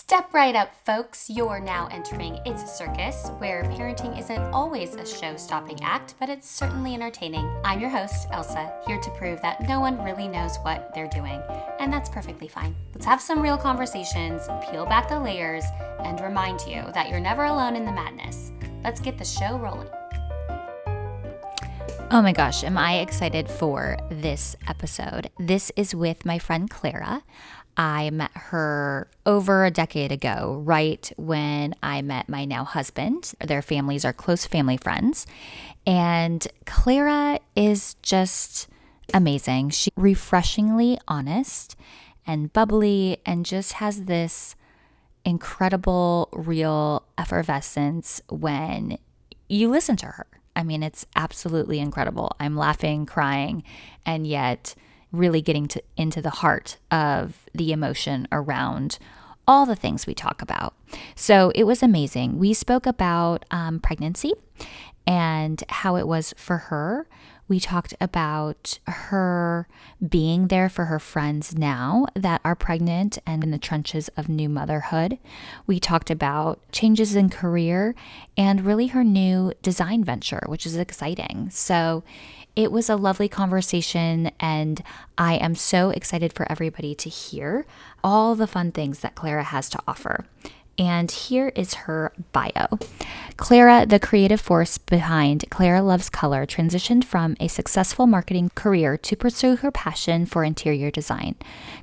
Step right up, folks. You're now entering It's a Circus, where parenting isn't always a show-stopping act, but it's certainly entertaining. I'm your host, Elsa, here to prove that no one really knows what they're doing, and that's perfectly fine. Let's have some real conversations, peel back the layers, and remind you that you're never alone in the madness. Let's get the show rolling. Oh my gosh, am I excited for this episode. This is with my friend Clara. I met her over a decade ago, right when I met my now husband. Their families are close family friends. And Clara is just amazing. She's refreshingly honest and bubbly and just has this incredible, real effervescence when you listen to her. I mean, it's absolutely incredible. I'm laughing, crying, and yet really getting into the heart of the emotion around all the things we talk about. So it was amazing. We spoke about pregnancy and how it was for her. We talked about her being there for her friends now that are pregnant and in the trenches of new motherhood. We talked about changes in career and really her new design venture, which is exciting. So it was a lovely conversation, and I am so excited for everybody to hear all the fun things that Clara has to offer. And here is her bio. Clara, the creative force behind Clara Loves Color, transitioned from a successful marketing career to pursue her passion for interior design.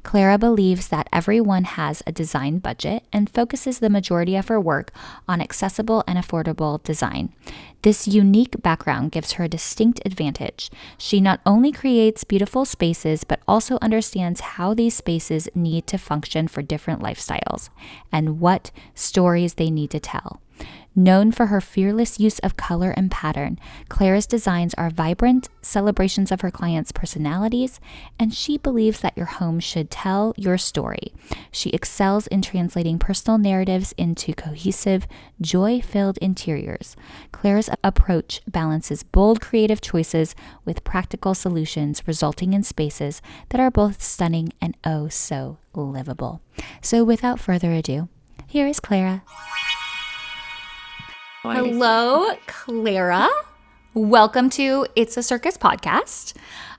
Clara believes that everyone has a design budget and focuses the majority of her work on accessible and affordable design. This unique background gives her a distinct advantage. She not only creates beautiful spaces, but also understands how these spaces need to function for different lifestyles and what stories they need to tell. Known for her fearless use of color and pattern, Clara's designs are vibrant celebrations of her clients' personalities, and she believes that your home should tell your story. She excels in translating personal narratives into cohesive, joy-filled interiors. Clara's approach balances bold creative choices with practical solutions, resulting in spaces that are both stunning and oh so livable. So without further ado, here is Clara. Hello, Clara. Welcome to It's a Circus podcast.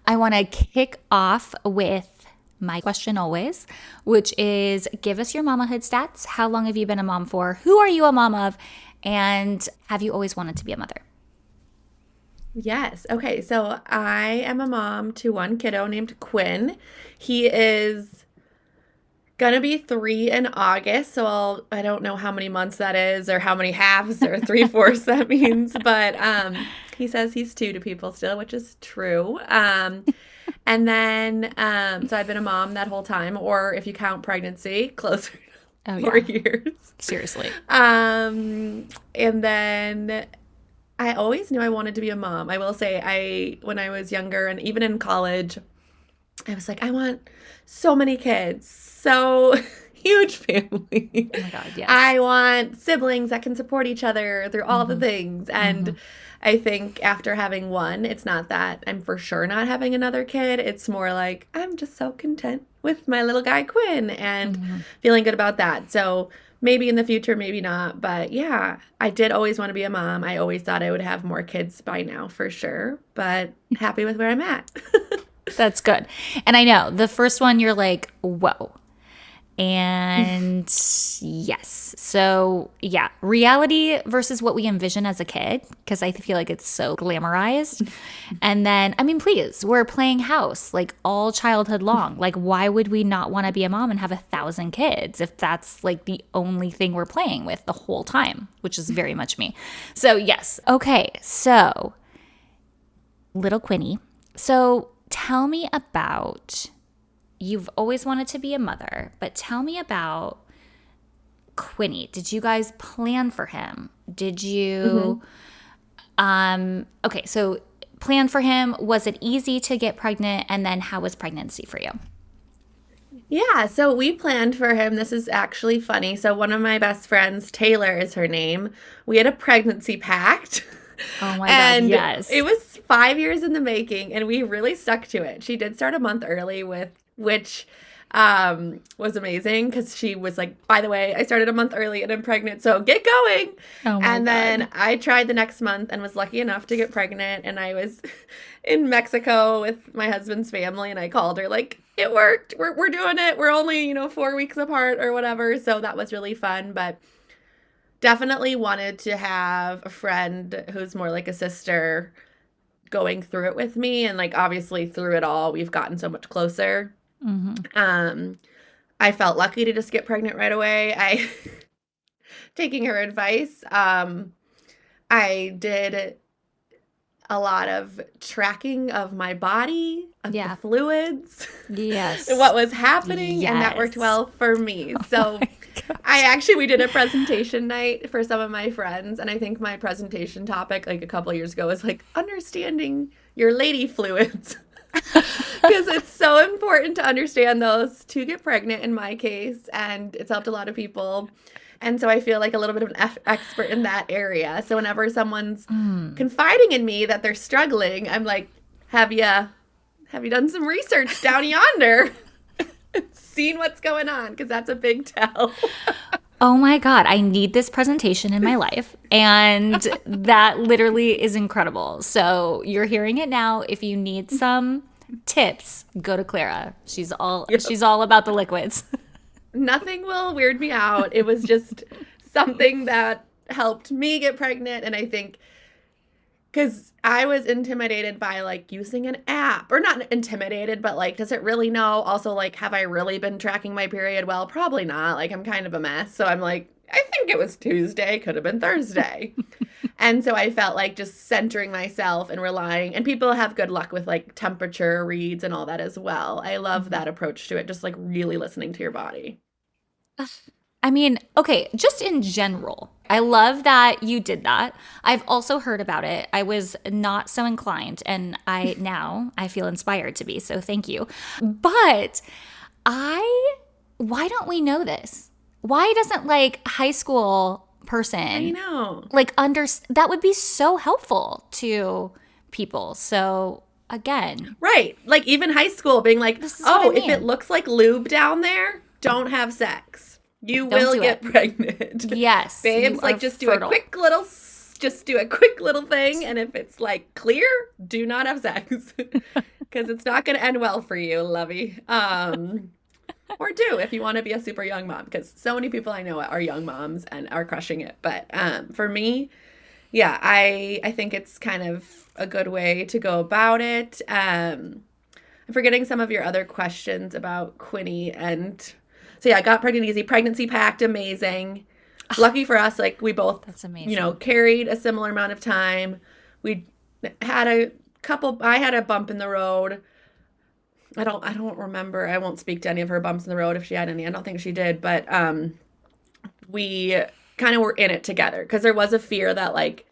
I want to kick off with my question always, which is give us your mamahood stats. How long have you been a mom for? Who are you a mom of? And have you always wanted to be a mother? Yes. Okay. So I am a mom to one kiddo named Quinn. He is gonna be 3 in August, so I don't know how many months that is or how many halves or 3/4 that means, but he says he's 2 to people still, which is true. And then so I've been a mom that whole time, or if you count pregnancy, closer to 4 years. Seriously. And then I always knew I wanted to be a mom. I will say when I was younger and even in college, I was like, I want so many kids. So huge family. Oh my God, yes. I want siblings that can support each other through all the things. And I think after having one, it's not that I'm for sure not having another kid. It's more like I'm just so content with my little guy Quinn and feeling good about that. So maybe in the future, maybe not. But yeah, I did always want to be a mom. I always thought I would have more kids by now for sure. But happy with where I'm at. That's good. And I know the first one you're like, whoa. And yes. So yeah, reality versus what we envision as a kid, because I feel like it's so glamorized. And then, I mean, please, we're playing house like all childhood long. Like, why would we not want to be a mom and have 1,000 kids if that's like the only thing we're playing with the whole time, which is very much me. So yes. Okay. So little Quinny. So tell me about, you've always wanted to be a mother, but tell me about Quinny. Did you guys plan for him? Did you, okay, so plan for him. Was it easy to get pregnant? And then how was pregnancy for you? Yeah, so we planned for him. This is actually funny. So one of my best friends, Taylor is her name. We had a pregnancy pact. Oh my God, yes. It was 5 years in the making, and we really stuck to it. She did start a month early, which was amazing because she was like, by the way, I started a month early and I'm pregnant, so get going. Oh my And God. then I tried the next month and was lucky enough to get pregnant. And I was in Mexico with my husband's family, and I called her like, it worked. We're doing it. We're only, 4 weeks apart or whatever. So that was really fun. But definitely wanted to have a friend who's more like a sister going through it with me. And like, obviously through it all, we've gotten so much closer. I felt lucky to just get pregnant right away. Taking her advice, I did a lot of tracking of my body, of the fluids, Yes. what was happening, and that worked well for me. So we did a presentation night for some of my friends, and I think my presentation topic like a couple years ago was like understanding your lady fluids. Because it's so important to understand those to get pregnant in my case, and it's helped a lot of people. And so I feel like a little bit of an expert in that area. So whenever someone's confiding in me that they're struggling, I'm like, have you done some research down yonder? Seen what's going on? Because that's a big tell. Oh my God, I need this presentation in my life. And that literally is incredible. So you're hearing it now. If you need some tips, go to Clara. She's all about the liquids. Nothing will weird me out. It was just something that helped me get pregnant. And I think because I was intimidated by like using an app, or not intimidated, but like, does it really know? Also, like, have I really been tracking my period? Well, probably not. Like, I'm kind of a mess. So I'm like, I think it was Tuesday, could have been Thursday. And so I felt like just centering myself and relying, and people have good luck with like temperature reads and all that as well. I love that approach to it. Just like really listening to your body. I mean, okay, just in general, I love that you did that. I've also heard about it. I was not so inclined, and now I feel inspired to be, so thank you. But why don't we know this? Why doesn't like high school person, I know, like that would be so helpful to people. So again, right, like even high school being like, oh, if it looks like lube down there, don't have sex. You will get pregnant. Yes. Babes, like just do a quick little thing. And if it's like clear, do not have sex. Because it's not going to end well for you, lovey. Or do if you want to be a super young mom. Because so many people I know are young moms and are crushing it. But for me, yeah, I think it's kind of a good way to go about it. I'm forgetting some of your other questions about Quinny and... So yeah, I got pregnant easy. Pregnancy Pact, amazing. Lucky for us, like we both, that's amazing. Carried a similar amount of time. We had I had a bump in the road. I don't remember. I won't speak to any of her bumps in the road if she had any. I don't think she did, but we kind of were in it together because there was a fear that like,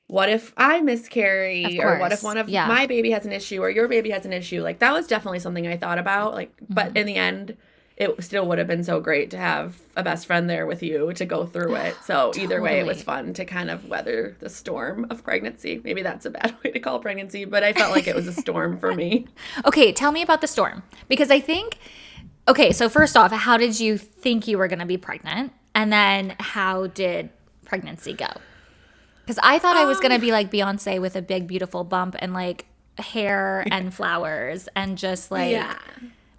what if I miscarry, or what if one of my baby has an issue or your baby has an issue? Like that was definitely something I thought about. Like, but in the end, it still would have been so great to have a best friend there with you to go through it. So either way, it was fun to kind of weather the storm of pregnancy. Maybe that's a bad way to call pregnancy, but I felt like it was a storm for me. Okay, tell me about the storm. Because I think, so first off, how did you think you were going to be pregnant? And then how did pregnancy go? Because I thought I was going to be like Beyonce with a big, beautiful bump and like hair and flowers and just like... Yeah.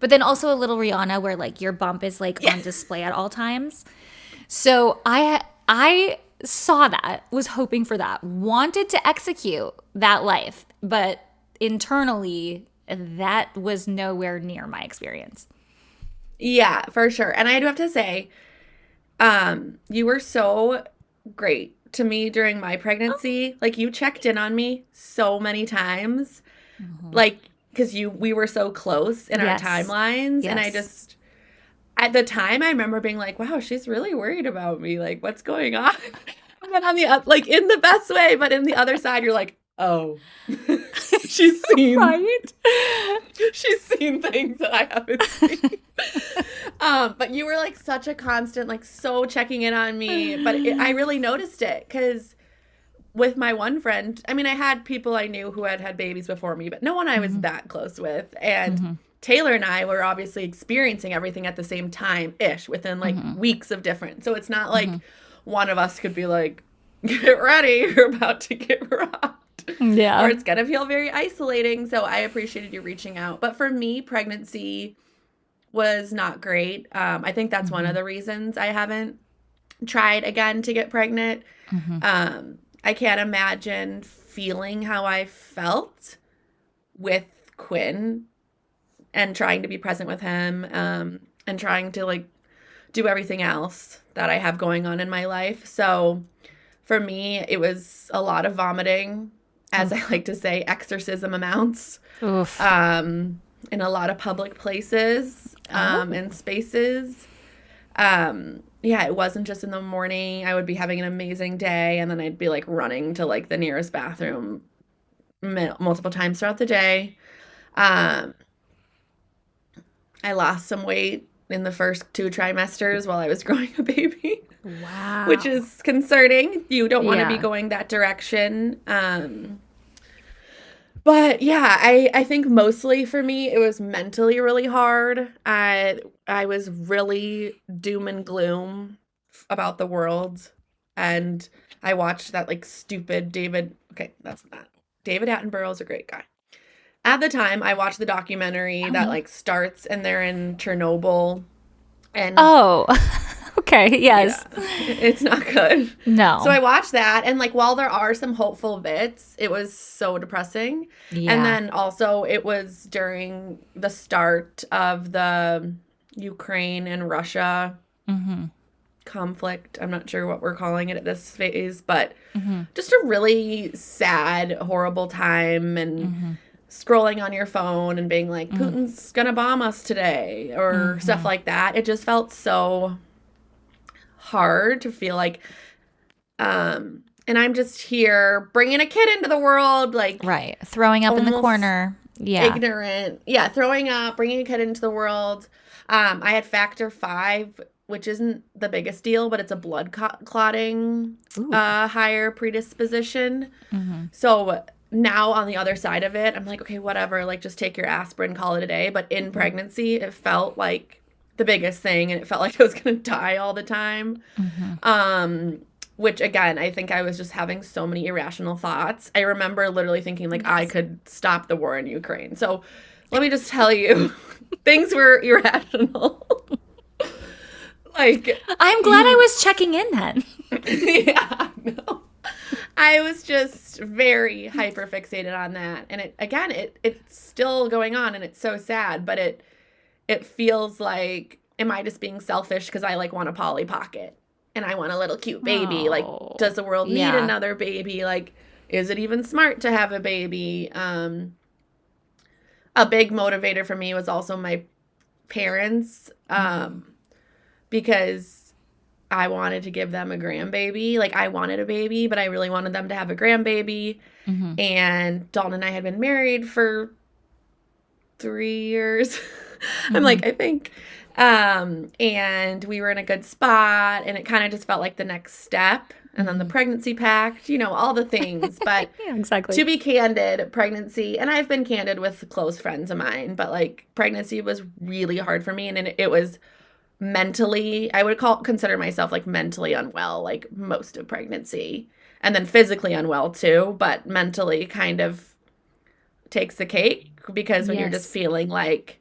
But then also a little Rihanna where like your bump is like on display at all times. So I saw that, was hoping for that, wanted to execute that life, but internally that was nowhere near my experience. Yeah, for sure. And I do have to say, you were so great to me during my pregnancy. Like you checked in on me so many times. Like, because we were so close in our timelines. Yes. And I just, at the time, I remember being like, wow, she's really worried about me. Like, what's going on? And then on the, like, in the best way, but in the other side, you're like, oh, she's seen. Right? She's seen things that I haven't seen. But you were like such a constant, like so checking in on me. But I really noticed it because with my one friend, I mean, I had people I knew who had babies before me, but no one I was that close with. And Taylor and I were obviously experiencing everything at the same time-ish within like weeks of difference. So it's not like one of us could be like, get ready, you're about to get rocked. Yeah. Or it's going to feel very isolating. So I appreciated you reaching out. But for me, pregnancy was not great. I think that's one of the reasons I haven't tried again to get pregnant. I can't imagine feeling how I felt with Quinn and trying to be present with him, and trying to like do everything else that I have going on in my life. So for me, it was a lot of vomiting, as I like to say, exorcism amounts, in a lot of public places, and spaces. Yeah, it wasn't just in the morning. I would be having an amazing day, and then I'd be like running to like the nearest bathroom multiple times throughout the day. I lost some weight in the first 2 trimesters while I was growing a baby. Wow. Which is concerning. You don't want to be going that direction. But yeah, I think mostly for me, it was mentally really hard. I was really doom and gloom about the world. And I watched that like stupid David Attenborough is a great guy. At the time, I watched the documentary that like starts and they're in Chernobyl. And okay, yes. Yeah, it's not good. No. So I watched that, and like while there are some hopeful bits, it was so depressing. Yeah. And then also it was during the start of the Ukraine and Russia conflict. I'm not sure what we're calling it at this phase, but just a really sad, horrible time, and scrolling on your phone and being like, Putin's gonna bomb us today, or stuff like that. It just felt so hard to feel like, and I'm just here bringing a kid into the world, like throwing up in the corner, ignorant, throwing up, bringing a kid into the world. I had factor 5, which isn't the biggest deal, but it's a blood clotting higher predisposition. So now on the other side of it, I'm like, okay, whatever, like just take your aspirin, call it a day. But in pregnancy, it felt like the biggest thing, and it felt like I was going to die all the time. Which again, I think I was just having so many irrational thoughts. I remember literally thinking like I could stop the war in Ukraine. So let me just tell you, things were irrational. Like, I'm glad I was checking in then. Yeah, no. I was just very hyper fixated on that. And it's still going on, and it's so sad, but it feels like, am I just being selfish because I like want a Polly Pocket and I want a little cute baby? Like, does the world need another baby? Like, is it even smart to have a baby? A big motivator for me was also my parents, because I wanted to give them a grandbaby. Like, I wanted a baby, but I really wanted them to have a grandbaby. And Dalton and I had been married for 3 years. I'm like, I think. And we were in a good spot, and it kind of just felt like the next step. And then the pregnancy pact, all the things. But exactly. To be candid, pregnancy, and I've been candid with close friends of mine, but like pregnancy was really hard for me. And it was mentally, I would consider myself like mentally unwell, like most of pregnancy, and then physically unwell too, but mentally kind of takes the cake, because when you're just feeling like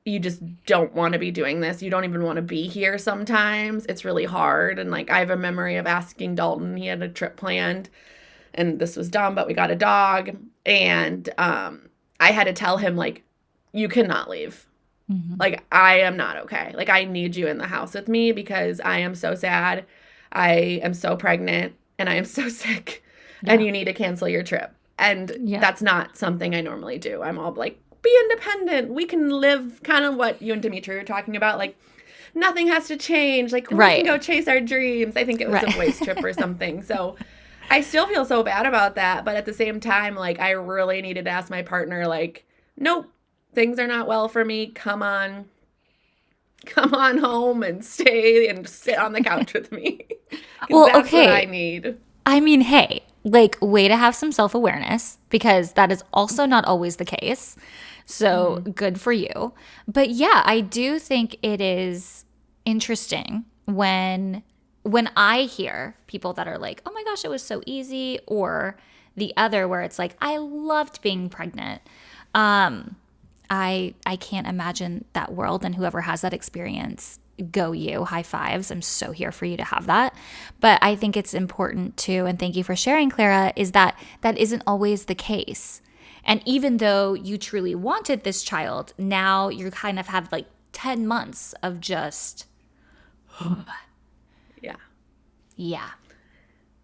you just don't want to be doing this, you don't even want to be here sometimes, it's really hard. And like, I have a memory of asking Dalton, he had a trip planned, and this was dumb, but we got a dog, and I had to tell him like, you cannot leave. Like, I am not okay. Like, I need you in the house with me, because I am so sad. I am so pregnant, and I am so sick, and you need to cancel your trip. And that's not something I normally do. I'm all like, be independent. We can live kind of what you and Dimitri are talking about. Like, nothing has to change. Like, we can go chase our dreams. I think it was a boys trip or something. So I still feel so bad about that. But at the same time, like, I really needed to ask my partner, like, nope. Things are not well for me. Come on home and stay and sit on the couch with me. Well, that's okay. what I need. I mean, hey, Like, way to have some self-awareness, because that is also not always the case. So good for you. But yeah, I do think it is interesting when I hear people that are like, oh my gosh, it was so easy, or the other where it's like, I loved being pregnant. I can't imagine that world, and whoever has that experience, go you. High fives. I'm so here for you to have that. But I think it's important too, and thank you for sharing, Clara, is that that isn't always the case. And even though you truly wanted this child, now you kind of have like 10 months of just Yeah. yeah.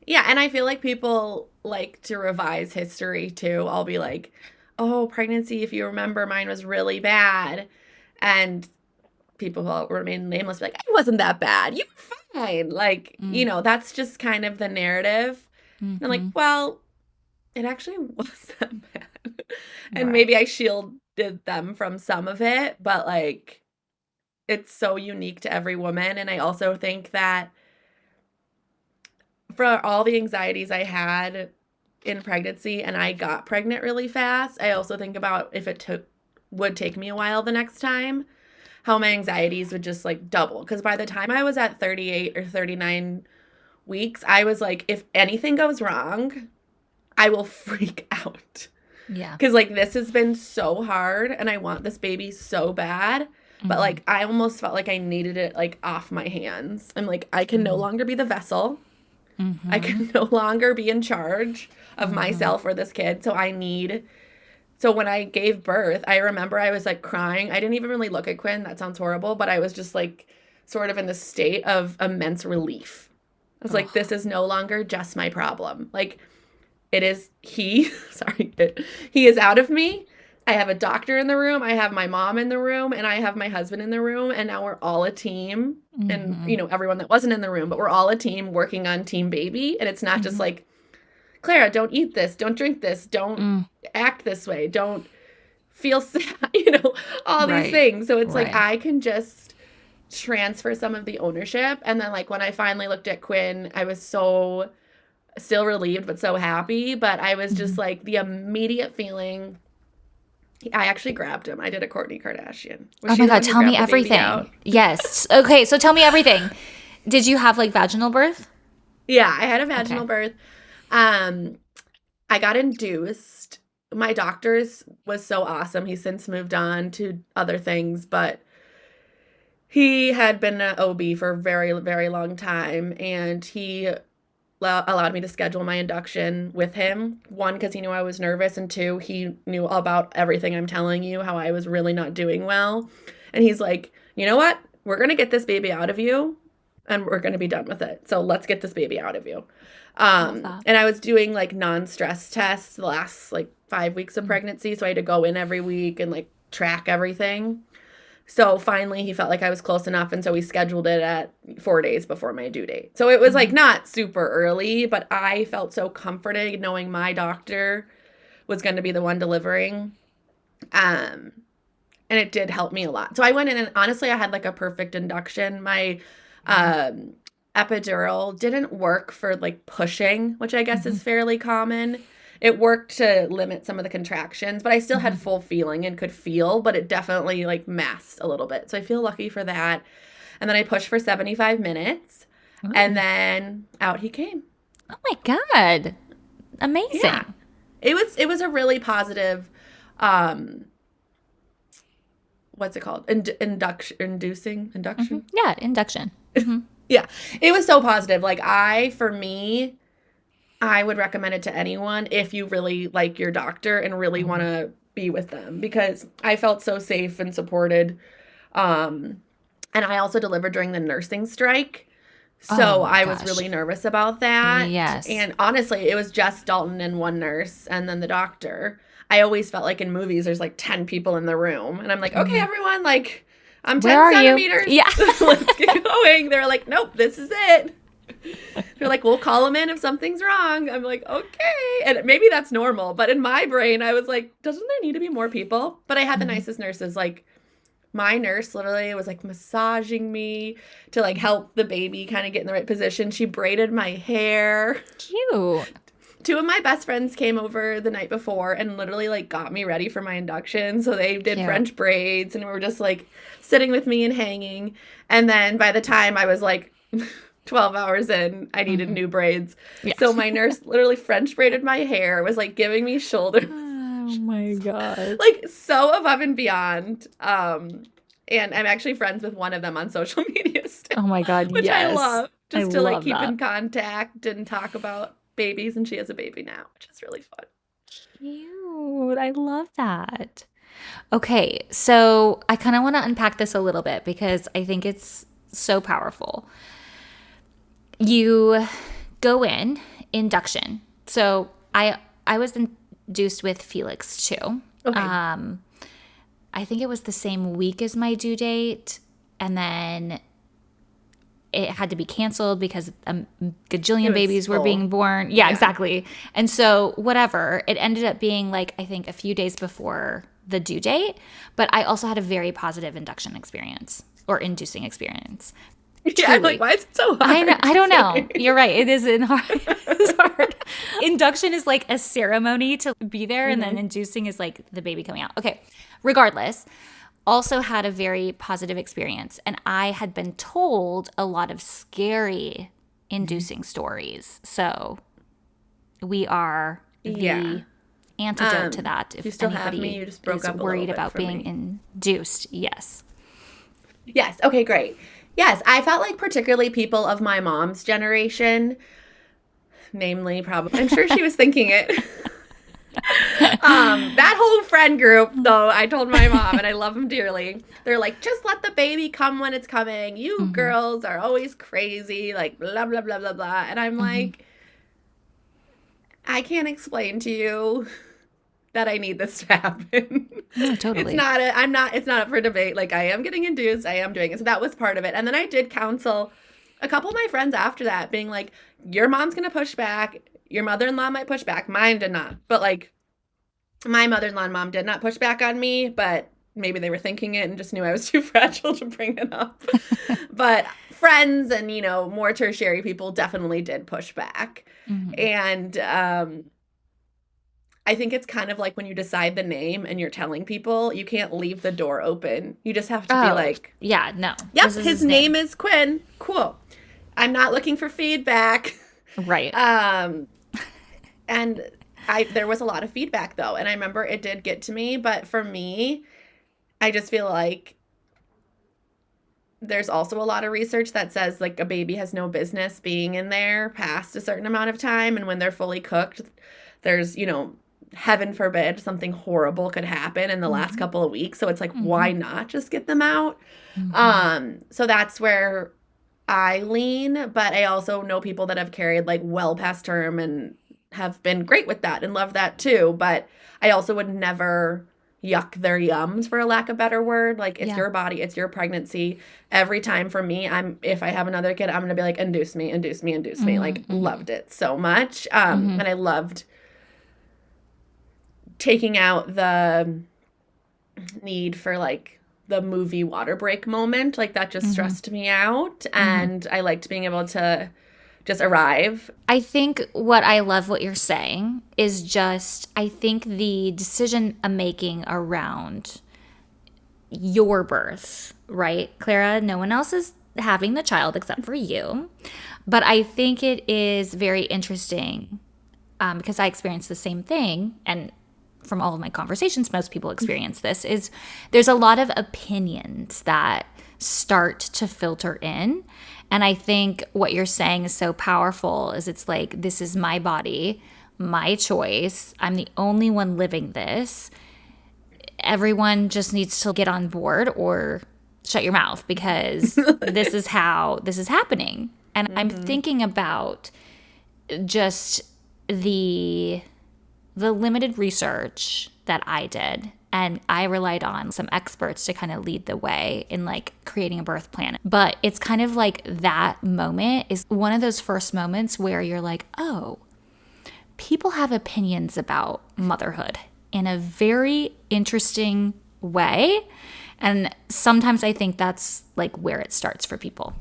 Yeah, and I feel like people like to revise history too. I'll be like, oh, pregnancy, if you remember, mine was really bad. And people who remain nameless be like, it wasn't that bad. You were fine. Like, that's just kind of the narrative. And I'm like, well, it actually was that bad. And maybe I shielded them from some of it, but like, it's so unique to every woman. And I also think that for all the anxieties I had in pregnancy, and I got pregnant really fast, I also think about if it would take me a while the next time, how my anxieties would just like double. Because by the time I was at 38 or 39 weeks, I was like, if anything goes wrong, I will freak out. Yeah. Because like this has been so hard and I want this baby so bad. But like I almost felt like I needed it like off my hands. I'm like, I can no longer be the vessel. I can no longer be in charge of myself or this kid. So when I gave birth, I remember I was like crying. I didn't even really look at Quinn. That sounds horrible. But I was just like sort of in the state of immense relief. I was like, this is no longer just my problem. Like it is he is out of me. I have a doctor in the room. I have my mom in the room, and I have my husband in the room. And now we're all a team. And, everyone that wasn't in the room, but we're all a team working on Team Baby. And it's not just like, Clara, don't eat this. Don't drink this. Don't act this way. Don't feel sad, all these things. So it's like, I can just transfer some of the ownership. And then like when I finally looked at Quinn, I was so still relieved, but so happy. But I was just like the immediate feeling. I actually grabbed him. I did a Kourtney Kardashian. Oh my God, tell me everything. Yes. Okay, so tell me everything. Did you have like vaginal birth? Yeah, I had a vaginal birth. I got induced. My doctor's was so awesome. He's since moved on to other things, but he had been an OB for a very, very long time, and he allowed me to schedule my induction with him. One, because he knew I was nervous, and two, he knew about everything I'm telling you, how I was really not doing well. And he's like, you know what? We're going to get this baby out of you, and we're going to be done with it. So let's get this baby out of you. And I was doing like non-stress tests the last like 5 weeks of pregnancy. So I had to go in every week and like track everything. So finally he felt like I was close enough, and so we scheduled it at 4 days before my due date. So it was like not super early, but I felt so comforted knowing my doctor was going to be the one delivering. And it did help me a lot. So I went in, and honestly I had like a perfect induction. My epidural didn't work for like pushing, which I guess is fairly common. It worked to limit some of the contractions, but I still had full feeling and could feel, but it definitely like masked a little bit. So I feel lucky for that. And then I pushed for 75 minutes and then out he came. Oh my God. Amazing. Yeah. It was a really positive, what's it called? Induction? Yeah, induction. Yeah. It was so positive. Like for me, I would recommend it to anyone if you really like your doctor and really want to be with them, because I felt so safe and supported. And I also delivered during the nursing strike. So I was really nervous about that. Yes. And honestly, it was just Dalton and one nurse and then the doctor. I always felt like in movies there's like 10 people in the room. And I'm like, okay, everyone, like I'm 10 centimeters. Yeah. Let's get going. They're like, nope, this is it. They're like, we'll call them in if something's wrong. I'm like, okay. And maybe that's normal. But in my brain, I was like, doesn't there need to be more people? But I had the nicest nurses. Like, my nurse literally was like massaging me to like help the baby kind of get in the right position. She braided my hair. Cute. Two of my best friends came over the night before and literally like got me ready for my induction. So they did Cute. French braids and were just like sitting with me and hanging. And then by the time I was like 12 hours in, I needed new braids. Yeah. So my nurse literally French braided my hair, was like giving me shoulder. Oh my God. Like so above and beyond. And I'm actually friends with one of them on social media still. Oh my God, which yes. I love. Just I to like love keep that. in contact and talk about babies, and she has a baby now, which is really fun. Cute. I love that. Okay, so I kind of want to unpack this a little bit because I think it's so powerful. You go in induction. So I was induced with Felix too. Okay. I think it was the same week as my due date, and then it had to be canceled because a gajillion babies were being born. Yeah, exactly. And so whatever, it ended up being like, I think a few days before the due date, but I also had a very positive induction experience or inducing experience. Yeah, I'm like, why is it so hard? I don't know. You're right. It is hard. It's hard. Induction is like a ceremony to be there, and then inducing is like the baby coming out. Okay. Regardless, also had a very positive experience. And I had been told a lot of scary inducing stories. So we are the antidote to that. If you still anybody have me, you just broke is up a worried little bit about for being me. induced. Yes. Yes. Okay, great. Yes, I felt like particularly people of my mom's generation, namely probably, I'm sure she was thinking it. That whole friend group, though, I told my mom, and I love them dearly. They're like, just let the baby come when it's coming. You girls are always crazy, like blah, blah, blah, blah, blah. And I'm like, I can't explain to you that I need this to happen. No, totally. It's not up for debate. Like, I am getting induced. I am doing it. So that was part of it. And then I did counsel a couple of my friends after that, being like, your mom's going to push back. Your mother-in-law might push back. Mine did not. But like, my mother-in-law and mom did not push back on me, but maybe they were thinking it and just knew I was too fragile to bring it up. But friends and, you know, more tertiary people definitely did push back. And I think it's kind of like when you decide the name and you're telling people, you can't leave the door open. You just have to be like, yeah, no. Yep, his name is Quinn. Cool. I'm not looking for feedback. Right. And there was a lot of feedback though, and I remember it did get to me, but for me, I just feel like there's also a lot of research that says like a baby has no business being in there past a certain amount of time, and when they're fully cooked, there's, you know, heaven forbid something horrible could happen in the last couple of weeks. So it's like, why not just get them out? So that's where I lean, but I also know people that have carried like well past term and have been great with that and love that too. But I also would never yuck their yums, for a lack of a better word. Like, it's your body, it's your pregnancy. Every time for me, if I have another kid, I'm gonna be like, induce me. Like, loved it so much. And I loved taking out the need for like the movie water break moment. Like, that just stressed me out. And I liked being able to just arrive. I think what I love what you're saying is just, I think the decision making around your birth, right, Clara? No one else is having the child except for you. But I think it is very interesting because I experienced the same thing, and from all of my conversations, most people experience this, is there's a lot of opinions that start to filter in. And I think what you're saying is so powerful, is it's like, this is my body, my choice. I'm the only one living this. Everyone just needs to get on board or shut your mouth, because this is how this is happening. And I'm thinking about just the limited research that I did, and I relied on some experts to kind of lead the way in like creating a birth plan. But it's kind of like that moment is one of those first moments where you're like, oh, people have opinions about motherhood in a very interesting way. And sometimes I think that's like where it starts for people.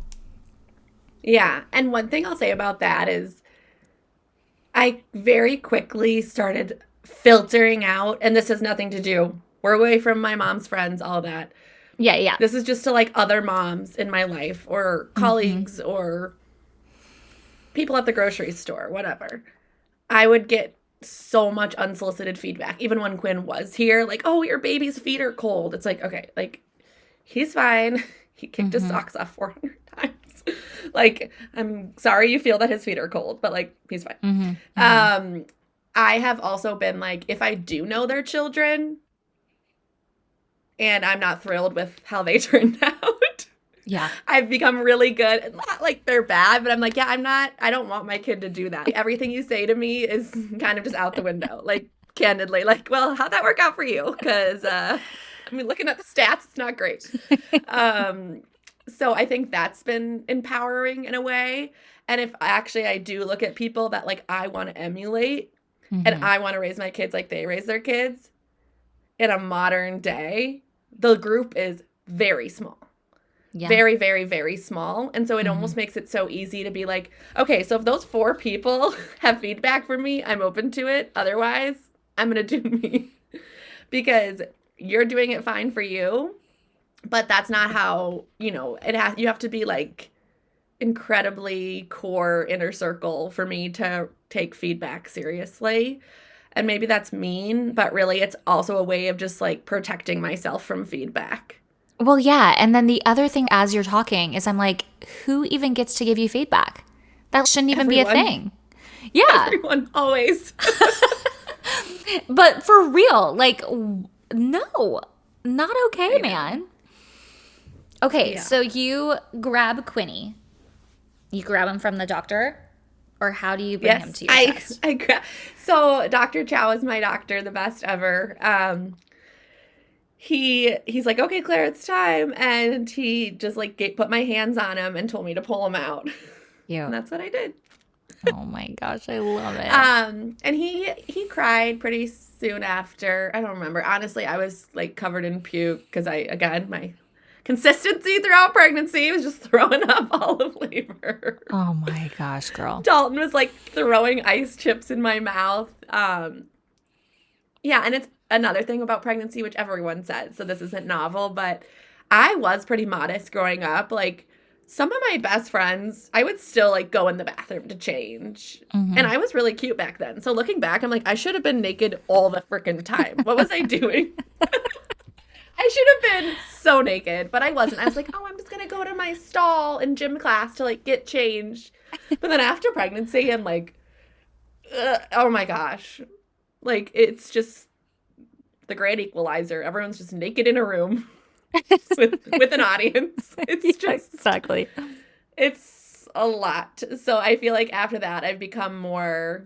Yeah. And one thing I'll say about that is I very quickly started filtering out, and this has nothing to do. We're away from my mom's friends, all that. Yeah, yeah. This is just to like other moms in my life or Mm-hmm. colleagues or people at the grocery store, whatever. I would get so much unsolicited feedback, even when Quinn was here, like, oh, your baby's feet are cold. It's like, okay, like, he's fine. He kicked his Mm-hmm. socks off 400 times. Like, I'm sorry you feel that his feet are cold, but like, he's fine. Mm-hmm. Mm-hmm. Um, I have also been like, if I do know their children and I'm not thrilled with how they turned out, Yeah. I've become really good. Not like they're bad, but I'm like, yeah, I don't want my kid to do that. Everything you say to me is kind of just out the window. Like, candidly, like, well, how'd that work out for you? Because, I mean, looking at the stats, it's not great. Um, so I think that's been empowering in a way. And if actually I do look at people that like I want to emulate and Mm-hmm. I want to raise my kids like they raise their kids in a modern day, the group is very small. Yeah. Very, very, very small. And so it Mm-hmm. almost makes it so easy to be like, okay, so if those 4 people have feedback for me, I'm open to it. Otherwise, I'm going to do me because you're doing it fine for you. But that's not how, you have to be like incredibly core inner circle for me to take feedback seriously. And maybe that's mean, but really it's also a way of just like protecting myself from feedback. Well, yeah. And then the other thing as you're talking is I'm like, who even gets to give you feedback? That shouldn't even be a Everyone, thing. Yeah. everyone, always. But for real, like, no, not okay, I know. man. Okay, Yeah. so you grab Quinny. You grab him from the doctor, or how do you bring him Yes, to your chest? so Dr. Chow is my doctor, the best ever. He's like, okay, Claire, it's time, and he just like put my hands on him and told me to pull him out, and You. that's what I did. Oh my gosh, I love it. And he cried pretty soon after. I don't remember. Honestly, I was like covered in puke because my consistency throughout pregnancy was just throwing up all of labor. Oh my gosh, girl. Dalton was like throwing ice chips in my mouth. Yeah, and it's another thing about pregnancy, which everyone says, so this isn't novel, but I was pretty modest growing up. Like, some of my best friends, I would still like go in the bathroom to change. And Mm-hmm. I was really cute back then. So looking back, I'm like, I should have been naked all the freaking time. What was I doing? I should have been so naked, but I wasn't. I was like, oh, I'm just going to go to my stall in gym class to like get changed. But then after pregnancy, I'm like, oh my gosh. Like, it's just the great equalizer. Everyone's just naked in a room with an audience. It's Yeah, just exactly. it's a lot. So I feel like after that I've become a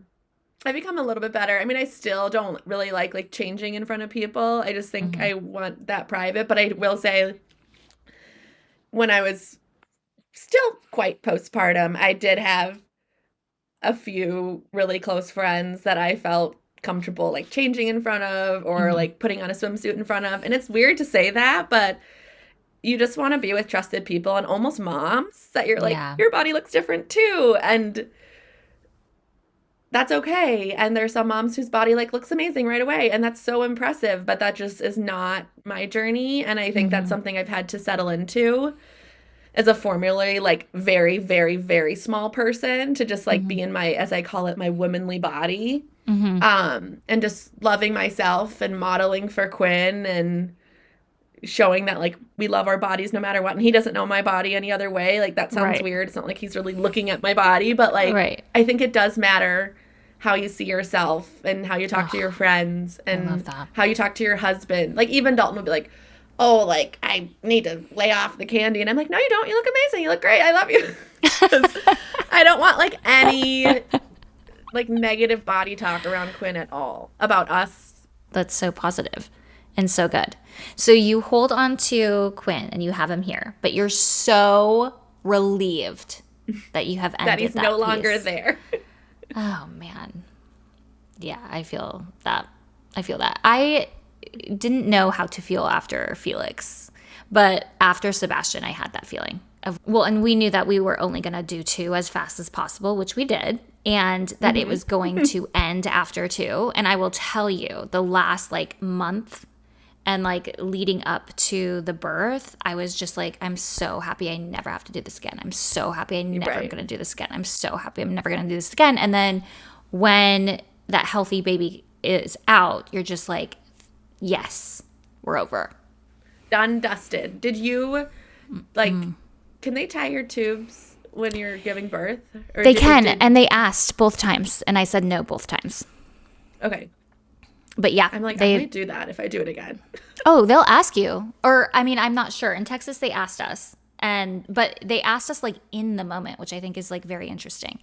little bit better. I mean, I still don't really like changing in front of people. I just think Mm-hmm. I want that private, but I will say when I was still quite postpartum, I did have a few really close friends that I felt comfortable like changing in front of or Mm-hmm. like putting on a swimsuit in front of. And it's weird to say that, but you just want to be with trusted people and almost moms that you're like, Yeah. your body looks different too. And that's okay. And there's some moms whose body like looks amazing right away. And that's so impressive. But that just is not my journey. And I think that's Mm-hmm. something I've had to settle into as a formerly like very, very, very small person to just like Mm-hmm. be in my, as I call it, my womanly body. Mm-hmm. And just loving myself and modeling for Quinn and showing that like we love our bodies no matter what. And he doesn't know my body any other way. Like that sounds Right. weird. It's not like he's really looking at my body, but like Right. I think it does matter how you see yourself and how you talk to your friends I love and that. how you talk to your husband. Like even Dalton would be like, "Oh, like I need to lay off the candy." And I'm like, "No, you don't. You look amazing. You look great. I love you." 'Cause I don't want like any like negative body talk around Quinn at all about us. That's so positive and so good. So you hold on to Quinn and you have him here, but you're so relieved that you have ended That he's that no longer piece. there. Oh man. Yeah, I feel that. I feel that. I didn't know how to feel after Felix, but after Sebastian, I had that feeling of, well, and we knew that we were only going to do two as fast as possible, which we did. and that it was going to end after 2. And I will tell you, the last like month and like leading up to the birth, I was just like, I'm so happy I never have to do this again. I'm so happy I'm never going to do this again. I'm so happy I'm never going to do this again. And then when that healthy baby is out, you're just like, yes, we're over. Done, dusted. Did you, like, can they tie your tubes when you're giving birth? Or they can, and they asked both times, and I said no both times. Okay. But yeah. I'm like, I might do that if I do it again. Oh, they'll ask you. Or, I mean, I'm not sure. In Texas, they asked us. But they asked us, like, in the moment, which I think is, like, very interesting.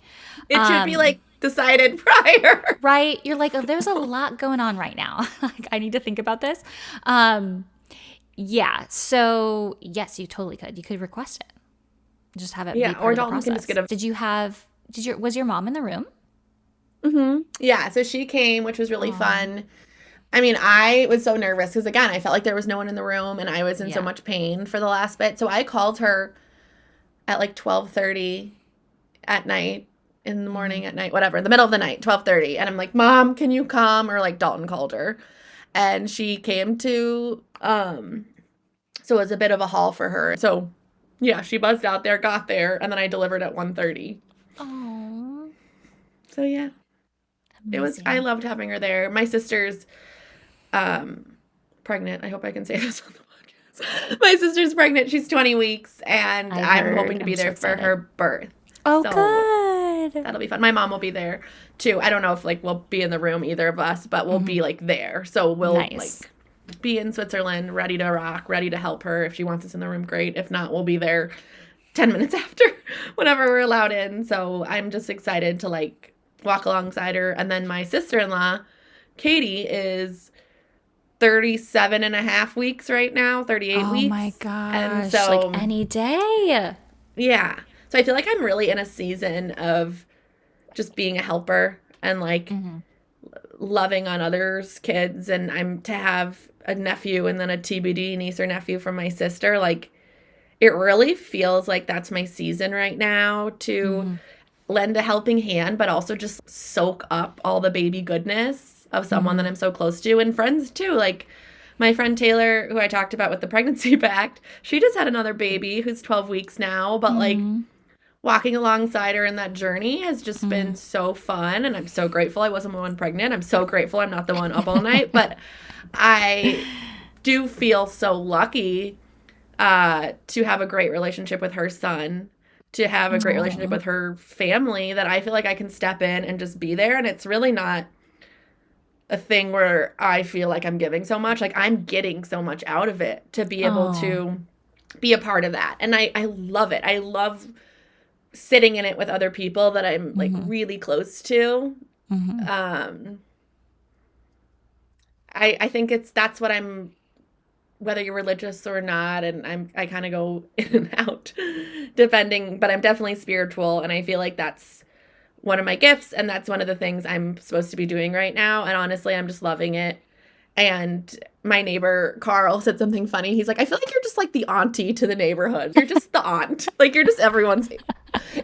It should be, like, decided prior. Right? You're like, oh, there's a lot going on right now. Like, I need to think about this. Yeah. So, yes, you totally could. You could request it. Just have it be part or of the Dalton process. can just get a... Was your mom in the room? Mm-hmm. Yeah, so she came, which was really fun. I mean, I was so nervous because, again, I felt like there was no one in the room and I was in so much pain for the last bit. So I called her at like 12:30 at night, in the morning, at night, whatever, in the middle of the night, 12:30. And I'm like, Mom, can you come? Or like Dalton called her. And she came to, so it was a bit of a haul for her. So yeah, she buzzed out there, got there, and then I delivered at 1:30. Oh. So yeah. Amazing. I loved having her there. My sister's pregnant. I hope I can say this on the podcast. My sister's pregnant. She's 20 weeks, and I'm hoping to be there for her birth. Oh, so good. That'll be fun. My mom will be there too. I don't know if like we'll be in the room, either of us, but we'll be like there. So we'll like be in Switzerland, ready to rock, ready to help her. If she wants us in the room, great. If not, we'll be there 10 minutes after, whenever we're allowed in. So I'm just excited to like walk alongside her. And then my sister-in-law, Katie, is 37 and a half weeks right now, 38 weeks. Oh my gosh. And so, like any day. Yeah. So I feel like I'm really in a season of just being a helper and like loving on others' kids. And I'm to have a nephew and then a TBD niece or nephew from my sister. Like, it really feels like that's my season right now to lend a helping hand, but also just soak up all the baby goodness of someone that I'm so close to, and friends too. Like my friend Taylor, who I talked about with the pregnancy pact, she just had another baby who's 12 weeks now, but like walking alongside her in that journey has just been so fun. And I'm so grateful I wasn't the one pregnant. I'm so grateful I'm not the one up all night, but I do feel so lucky to have a great relationship with her son, to have a great relationship with her family, that I feel like I can step in and just be there. And it's really not a thing where I feel like I'm giving so much. Like, I'm getting so much out of it to be able to be a part of that. And I love it. I love sitting in it with other people that I'm like really close to. I think that's what I'm, whether you're religious or not, and I kind of go in and out depending, but I'm definitely spiritual, and I feel like that's one of my gifts, and that's one of the things I'm supposed to be doing right now, and honestly, I'm just loving it. And my neighbor, Carl, said something funny. He's like, I feel like you're just like the auntie to the neighborhood. You're just the aunt. Like, you're just everyone's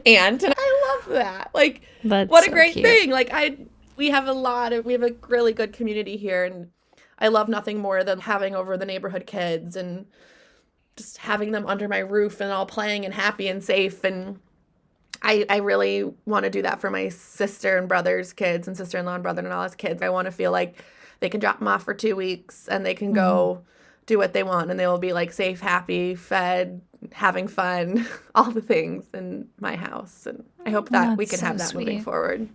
aunt, and I love that. Like, that's what a great thing. Like, we have a really good community here, and I love nothing more than having over the neighborhood kids and just having them under my roof and all playing and happy and safe. And I really want to do that for my sister and brother's kids and sister-in-law and brother-in-law's kids. I want to feel like they can drop them off for 2 weeks and they can go do what they want, and they will be like safe, happy, fed, having fun, all the things in my house. And I hope that we can have that moving forward.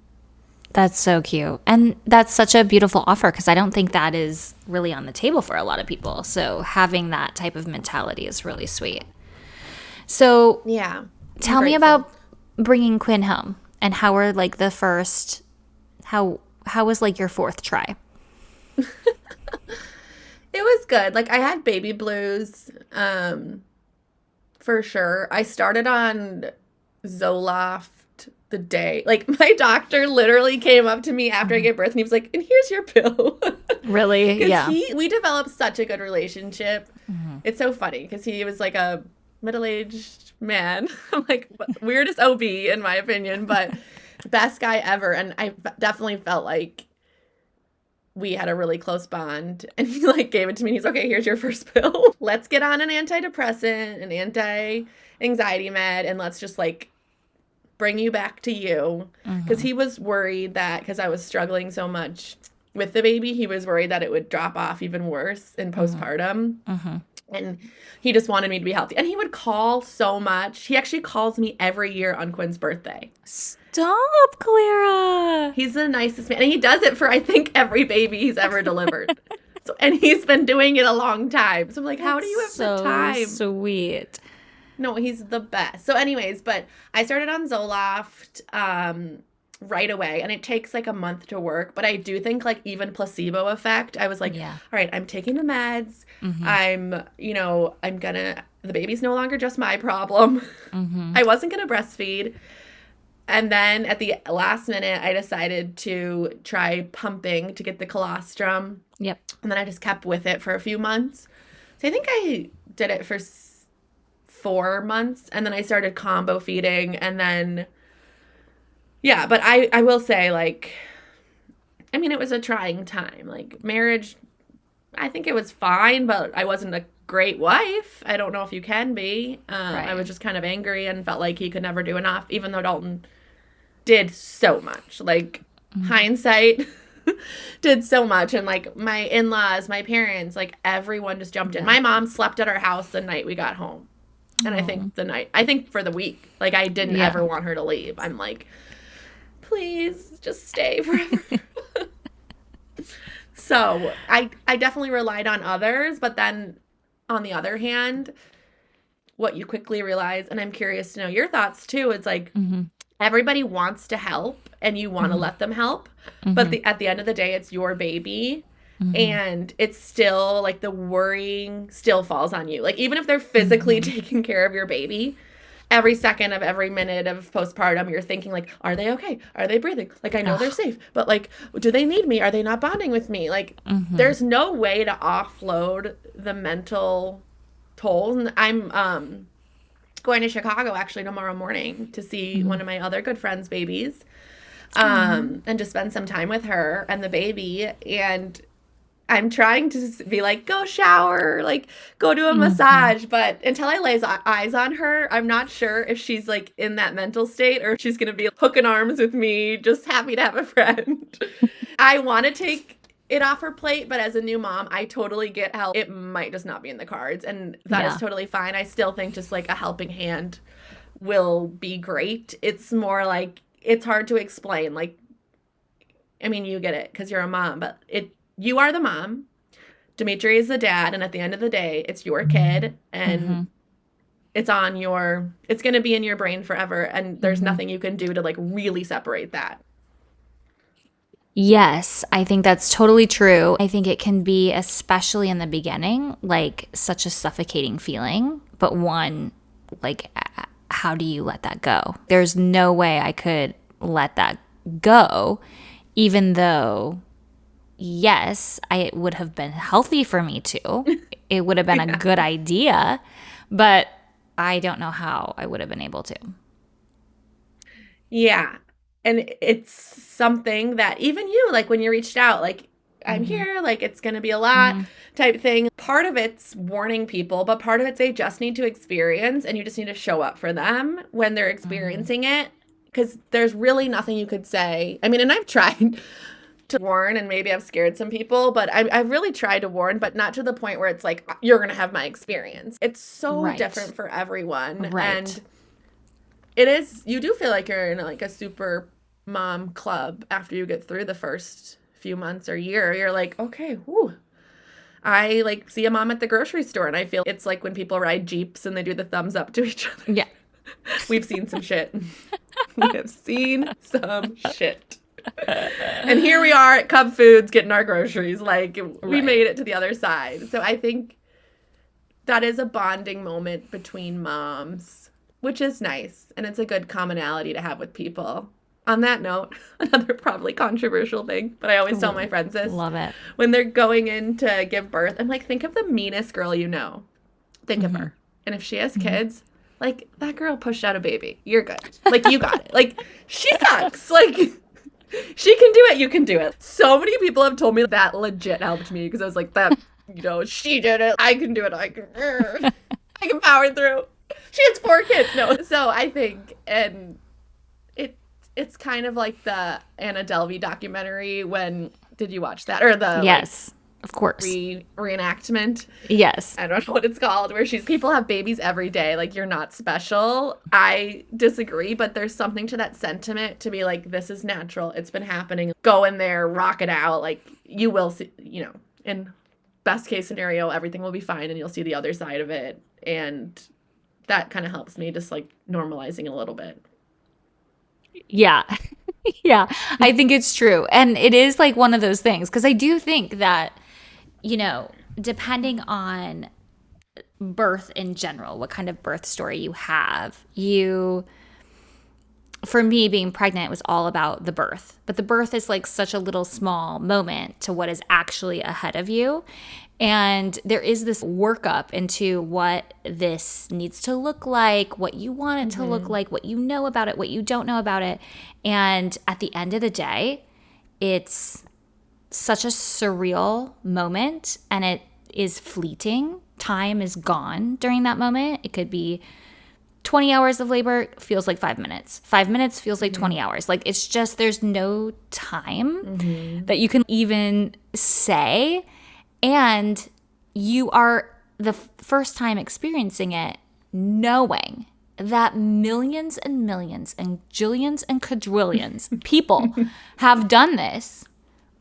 That's so cute. And that's such a beautiful offer, because I don't think that is really on the table for a lot of people. So having that type of mentality is really sweet. So yeah, tell me about bringing Quinn home, and how were like the first, how was like your fourth try? It was good. Like, I had baby blues, for sure. I started on Zoloft the day, like, my doctor literally came up to me after I gave birth and he was like, and here's your pill. Really? Yeah. We developed such a good relationship. It's so funny because he was like a middle-aged man. I'm like, weirdest OB in my opinion, but Best guy ever. And I definitely felt like we had a really close bond. And he like gave it to me. And he's okay, here's your first pill. Let's get on an antidepressant, an anti-anxiety med, and let's just like bring you back to you. Because he was worried that because I was struggling so much with the baby, he was worried that it would drop off even worse in postpartum. And he just wanted me to be healthy. And he would call so much. He actually calls me every year on Quinn's birthday. Stop, Clara. He's the nicest man. And he does it for, I think, every baby he's ever delivered. And he's been doing it a long time. So I'm like, how do you have the time? Sweet. No, he's the best. So anyways, but I started on Zoloft right away. And it takes like a month to work. But I do think like even placebo effect, I was like, all right, I'm taking the meds. The baby's no longer just my problem. I wasn't going to breastfeed. And then at the last minute, I decided to try pumping to get the colostrum. Yep. And then I just kept with it for a few months. So I think I did it for 4 months. And then I started combo feeding. And then, yeah, but I will say, like, I mean, it was a trying time. Like, marriage, I think it was fine, but I wasn't a great wife. I don't know if you can be. Right. I was just kind of angry and felt like he could never do enough, even though Dalton did so much. Like, hindsight did so much. And, like, my in-laws, my parents, like, everyone just jumped in. My mom slept at our house the night we got home. And I think for the week. Like, I didn't ever want her to leave. I'm like, please just stay forever. So I definitely relied on others, but then on the other hand, what you quickly realize, and I'm curious to know your thoughts too, it's like everybody wants to help and you want to let them help, but at the end of the day, it's your baby. And it's still like the worrying still falls on you. Like even if they're physically taking care of your baby, every second of every minute of postpartum, you're thinking like, are they okay? Are they breathing? Like, I know they're safe, but like, do they need me? Are they not bonding with me? Like, there's no way to offload the mental toll. And I'm going to Chicago actually tomorrow morning to see one of my other good friends' babies and just spend some time with her and the baby. And I'm trying to be like, go shower, like, go do a massage. But until I lay eyes on her, I'm not sure if she's, like, in that mental state or if she's going to be hooking arms with me, just happy to have a friend. I want to take it off her plate, but as a new mom, I totally get how it might just not be in the cards. And that is totally fine. I still think just, like, a helping hand will be great. It's more like, it's hard to explain. Like, I mean, you get it because you're a mom, but you are the mom, Dimitri is the dad, and at the end of the day, it's your kid, and it's going to be in your brain forever, and there's nothing you can do to, like, really separate that. Yes, I think that's totally true. I think it can be, especially in the beginning, like, such a suffocating feeling, but one, like, how do you let that go? There's no way I could let that go, even though... yes, it would have been healthy for me to. It would have been a good idea, but I don't know how I would have been able to. Yeah. And it's something that even you, like when you reached out, like, I'm here, like, it's going to be a lot type thing. Part of it's warning people, but part of it's they just need to experience and you just need to show up for them when they're experiencing it. Because there's really nothing you could say. I mean, and I've tried to warn, and maybe I've scared some people, but I've really tried to warn, but not to the point where it's like, you're going to have my experience. It's so different for everyone. And it is, you do feel like you're in like a super mom club after you get through the first few months or year. You're like, okay, whew. I like see a mom at the grocery store and I feel it's like when people ride Jeeps and they do the thumbs up to each other. Yeah. We've seen some shit. We have seen some shit. And here we are at Cub Foods getting our groceries. Like, we made it to the other side. So I think that is a bonding moment between moms, which is nice. And it's a good commonality to have with people. On that note, another probably controversial thing, but I always tell my friends this. Love it. When they're going in to give birth, I'm like, think of the meanest girl you know. Think of her. And if she has kids, Like, that girl pushed out a baby. You're good. Like, you got it. Like, she sucks. Like, she can do it. You can do it. So many people have told me that legit helped me because I was like, that, she did it. I can do it. I can power through. She has 4 kids. No. So I think, and it's kind of like the Anna Delvey documentary when, did you watch that? Or the, yes, of course. Reenactment. Yes. I don't know what it's called, where people have babies every day. Like, you're not special. I disagree, but there's something to that sentiment to be like, this is natural. It's been happening. Go in there, rock it out. Like, you will see, in best case scenario, everything will be fine and you'll see the other side of it. And that kind of helps me just like normalizing a little bit. Yeah. Yeah, I think it's true. And it is like one of those things, because I do think that, depending on birth in general, what kind of birth story you have, for me, being pregnant was all about the birth. But the birth is like such a little small moment to what is actually ahead of you. And there is this workup into what this needs to look like, what you want it to look like, what you know about it, what you don't know about it. And at the end of the day, it's such a surreal moment, and it is fleeting. Time is gone during that moment. It could be 20 hours of labor, feels like 5 minutes. 5 minutes feels like 20 hours. Like, it's just, there's no time that you can even say. And you are the first time experiencing it, knowing that millions and millions and jillions and quadrillions people have done this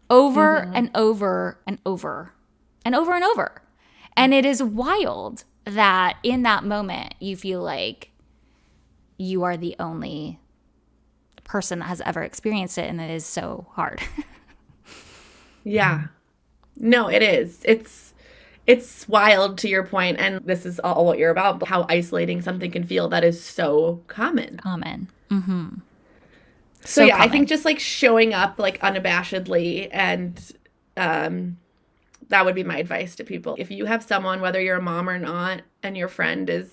over and over and over and over and over. And it is wild that in that moment you feel like you are the only person that has ever experienced it, and it is so hard. Yeah. No, it is. It's wild, to your point, and this is all what you're about, how isolating something can feel that is so common. Mm-hmm. So yeah, common. I think just like showing up like unabashedly, and that would be my advice to people. If you have someone, whether you're a mom or not, and your friend is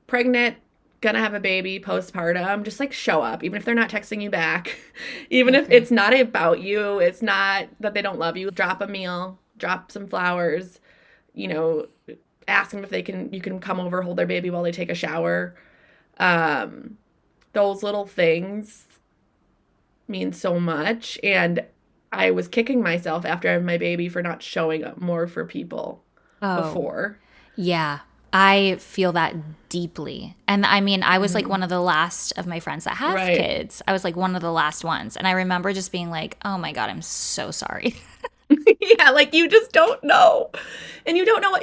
pregnant, gonna have a baby, postpartum, just like show up, even if they're not texting you back, even if it's not about you, it's not that they don't love you. Drop a meal, drop some flowers, ask them if you can come over, hold their baby while they take a shower. Those little things mean so much. And I was kicking myself after I had my baby for not showing up more for people before. Yeah. I feel that deeply. And I mean, I was like one of the last of my friends that have kids. I was like one of the last ones. And I remember just being like, oh my God, I'm so sorry. Yeah, like you just don't know. And you don't know.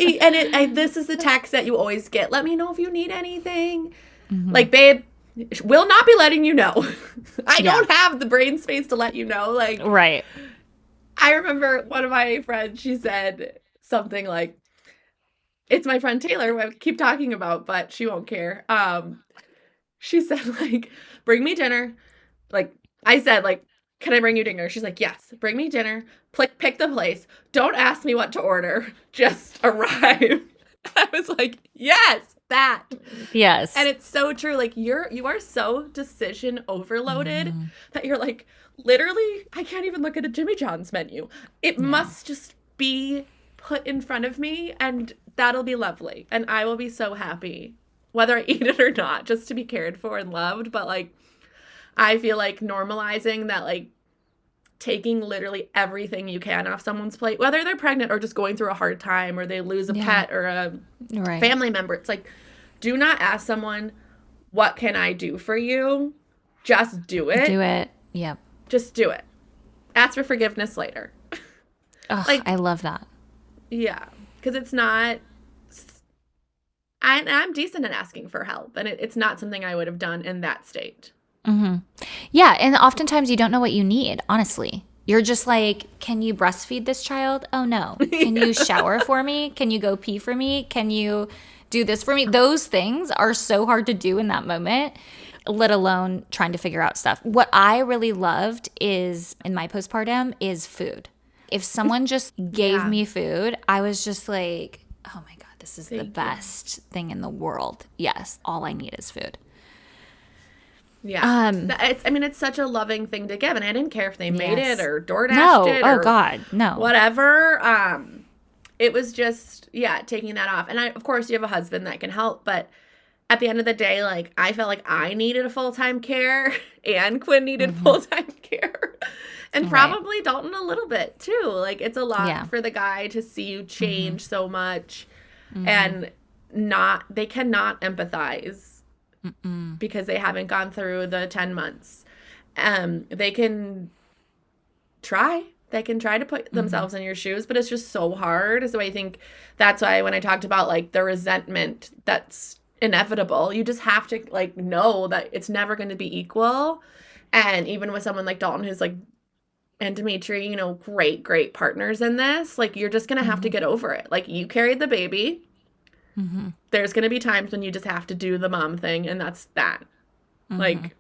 This is the text that you always get. Let me know if you need anything. Like, babe, will not be letting you know. I don't have the brain space to let you know. Like, right. I remember one of my friends, she said something like, it's my friend Taylor, who I keep talking about, but she won't care. She said, like, bring me dinner. Like, I said, like, can I bring you dinner? She's like, yes, bring me dinner. Pick the place. Don't ask me what to order. Just arrive. I was like, yes, that. Yes. And it's so true. Like, you are so decision overloaded that you're like, literally, I can't even look at a Jimmy John's menu. It must just be put in front of me, and that'll be lovely. And I will be so happy, whether I eat it or not, just to be cared for and loved. But, like, I feel like normalizing that, like, taking literally everything you can off someone's plate, whether they're pregnant or just going through a hard time or they lose a pet or a family member. It's like, do not ask someone, what can I do for you? Just do it. Do it. Yep. Just do it. Ask for forgiveness later. Like, I love that. Yeah. Because it's not, I'm decent at asking for help, and it's not something I would have done in that state. Yeah, and oftentimes you don't know what you need, honestly. You're just like, can you breastfeed this child? Oh, no. Can you shower for me? Can you go pee for me? Can you do this for me? Those things are so hard to do in that moment, let alone trying to figure out stuff. What I really loved is, in my postpartum, is food. If someone just gave me food, I was just like, oh my God, this is the Thank you. best thing in the world. Yes, all I need is food. Yeah. It's such a loving thing to give. And I didn't care if they made it Yes. or DoorDashed No. it Oh or God, no. whatever. It was just, yeah, taking that off. And of course, you have a husband that can help. But at the end of the day, like, I felt like I needed a full-time care and Quinn needed full-time care. And Right. probably Dalton a little bit too. Like, it's a lot Yeah. for the guy to see you change so much. And they cannot empathize because they haven't gone through the 10 months. They can try. They can try to put themselves in your shoes, but it's just so hard. So I think that's why when I talked about, like, the resentment that's inevitable, you just have to, like, know that it's never going to be equal. And even with someone like Dalton, who's, like, and Dimitri, you know, great partners in this, like, you're just going to have to get over it. Like, you carried the baby. There's going to be times when you just have to do the mom thing, and that's that. Like,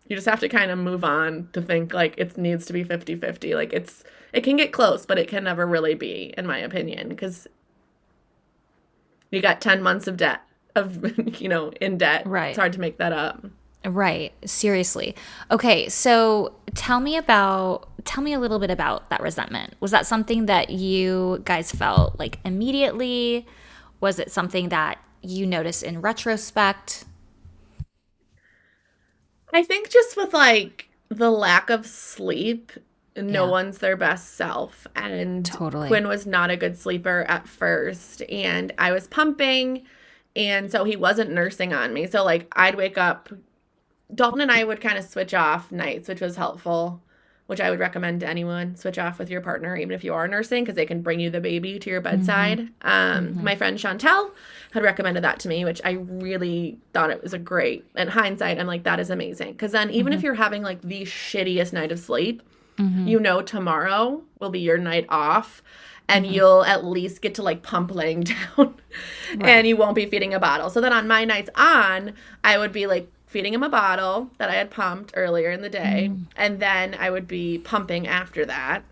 you just have to kind of move on to think, like, it needs to be 50-50. Like, it can get close, but it can never really be, in my opinion, because you got 10 months of debt, in debt. Right. It's hard to make that up. Right. Seriously. Okay. So tell me a little bit about that resentment. Was that something that you guys felt like immediately? Was it something that you noticed in retrospect? I think just with, like, the lack of sleep, no Yeah. one's their best self. And Totally. Quinn was not a good sleeper at first. And I was pumping. And so he wasn't nursing on me. So, like, I'd wake up. Dalton and I would kind of switch off nights, which was helpful, which I would recommend to anyone. Switch off with your partner, even if you are nursing, because they can bring you the baby to your bedside. My friend Chantel had recommended that to me, which I really thought it was a great. In hindsight, I'm like, that is amazing. Because then even if you're having, like, the shittiest night of sleep, you know tomorrow will be your night off. And you'll at least get to, like, pump laying down. And you won't be feeding a bottle. So then on my nights on, I would be, like, feeding him a bottle that I had pumped earlier in the day. And then I would be pumping after that.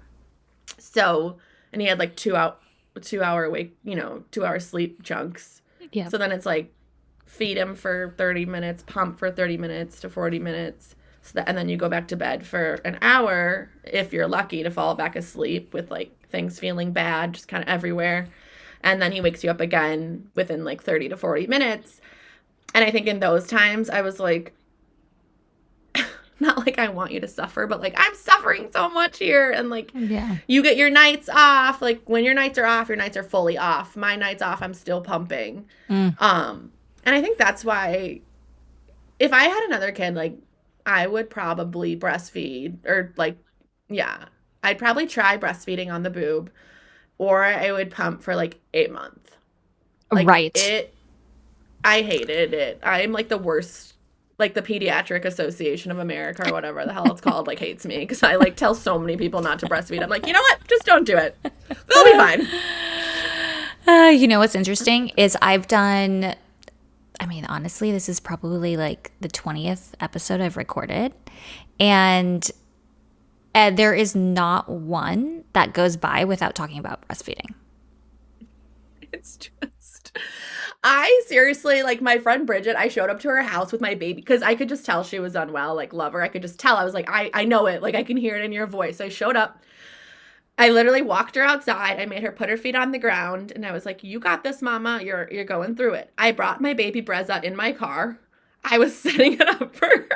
So, and he had, like, 2-hour wake, 2-hour sleep chunks. Yeah. So then it's like feed him for 30 minutes, pump for 30 minutes to 40 minutes. And then you go back to bed for an hour if you're lucky to fall back asleep with, like, things feeling bad just kind of everywhere. And then he wakes you up again within, like, 30 to 40 minutes. And I think in those times I was like, not like I want you to suffer, but, like, I'm suffering so much here. And, like, you get your nights off. Like, when your nights are off, your nights are fully off. My nights off, I'm still pumping. And I think that's why if I had another kid, like, I would probably breastfeed or, like, I'd probably try breastfeeding on the boob, or I would pump for, like, 8 months. Like, right. I hated it. I'm, like, the worst. Like, the Pediatric Association of America or whatever the hell it's called, like, hates me because I, like, tell so many people not to breastfeed. I'm like, you know what? Just don't do it. They'll be fine. You know what's interesting is honestly, this is probably, like, the 20th episode I've recorded. And there is not one that goes by without talking about breastfeeding. It's just, I seriously, like, my friend Bridget, I showed up to her house with my baby because I could just tell she was unwell, like, love her. I could just tell. I was like, I know it. Like, I can hear it in your voice. So I showed up. I literally walked her outside. I made her put her feet on the ground. And I was like, you got this, mama. You're going through it. I brought my baby Brezza in my car. I was setting it up for her.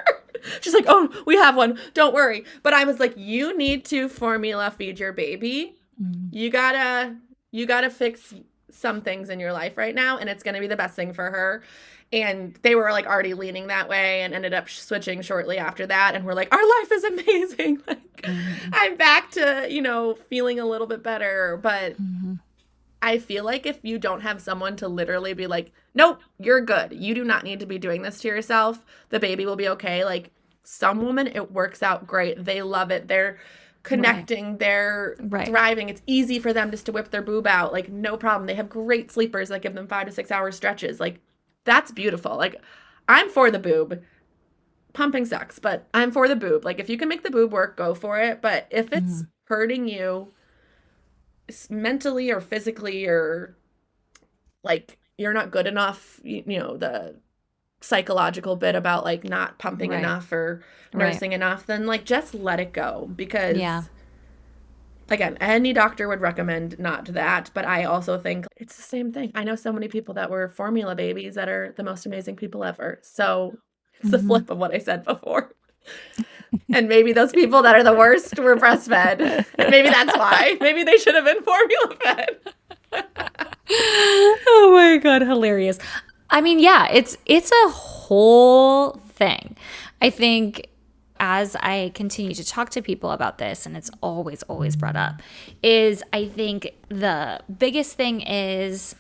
She's like, oh, we have one. Don't worry. But I was like, you need to formula feed your baby. You gotta fix some things in your life right now, and it's going to be the best thing for her. And they were, like, already leaning that way and ended up switching shortly after that. And we're like, our life is amazing. Like, I'm back to, feeling a little bit better. But I feel like if you don't have someone to literally be like, nope, you're good. You do not need to be doing this to yourself. The baby will be okay. Like, some women, it works out great. They love it. They're connecting, they're thriving. It's easy for them just to whip their boob out. Like, no problem. They have great sleepers that give them 5 to 6 hour stretches. Like, that's beautiful. Like, I'm for the boob. Pumping sucks, but I'm for the boob. Like, if you can make the boob work, go for it. But if it's hurting you mentally or physically or like you're not good enough, you know, the psychological bit about like not pumping Right. enough or Right. nursing enough, then like just let it go. Because Yeah. again, any doctor would recommend not that, but I also think it's the same thing. I know so many people that were formula babies that are the most amazing people ever. So it's the flip of what I said before. And maybe those people that are the worst were breastfed. And maybe that's why. Maybe they should have been formula fed. Oh my God, hilarious. I mean, yeah, it's a whole thing. I think as I continue to talk to people about this, and it's always brought up, is I think the biggest thing is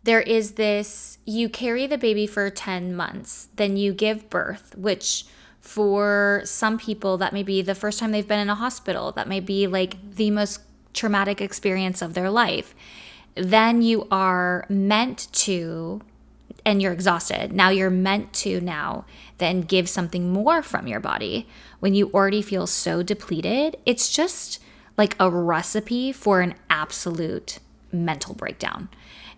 there is this, you carry the baby for 10 months, then you give birth, which for some people, that may be the first time they've been in a hospital. That may be like the most traumatic experience of their life. Then you are meant to, and you're exhausted. Now you're meant to then give something more from your body when you already feel so depleted. It's just like a recipe for an absolute mental breakdown.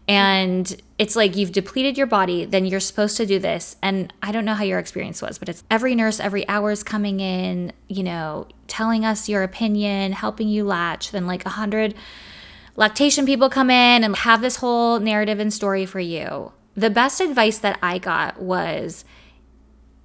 And it's like you've depleted your body, then you're supposed to do this. And I don't know how your experience was, but it's every nurse every hour is coming in, you know, telling us your opinion, helping you latch. Then like 100 lactation people come in and have this whole narrative and story for you. The best advice that I got was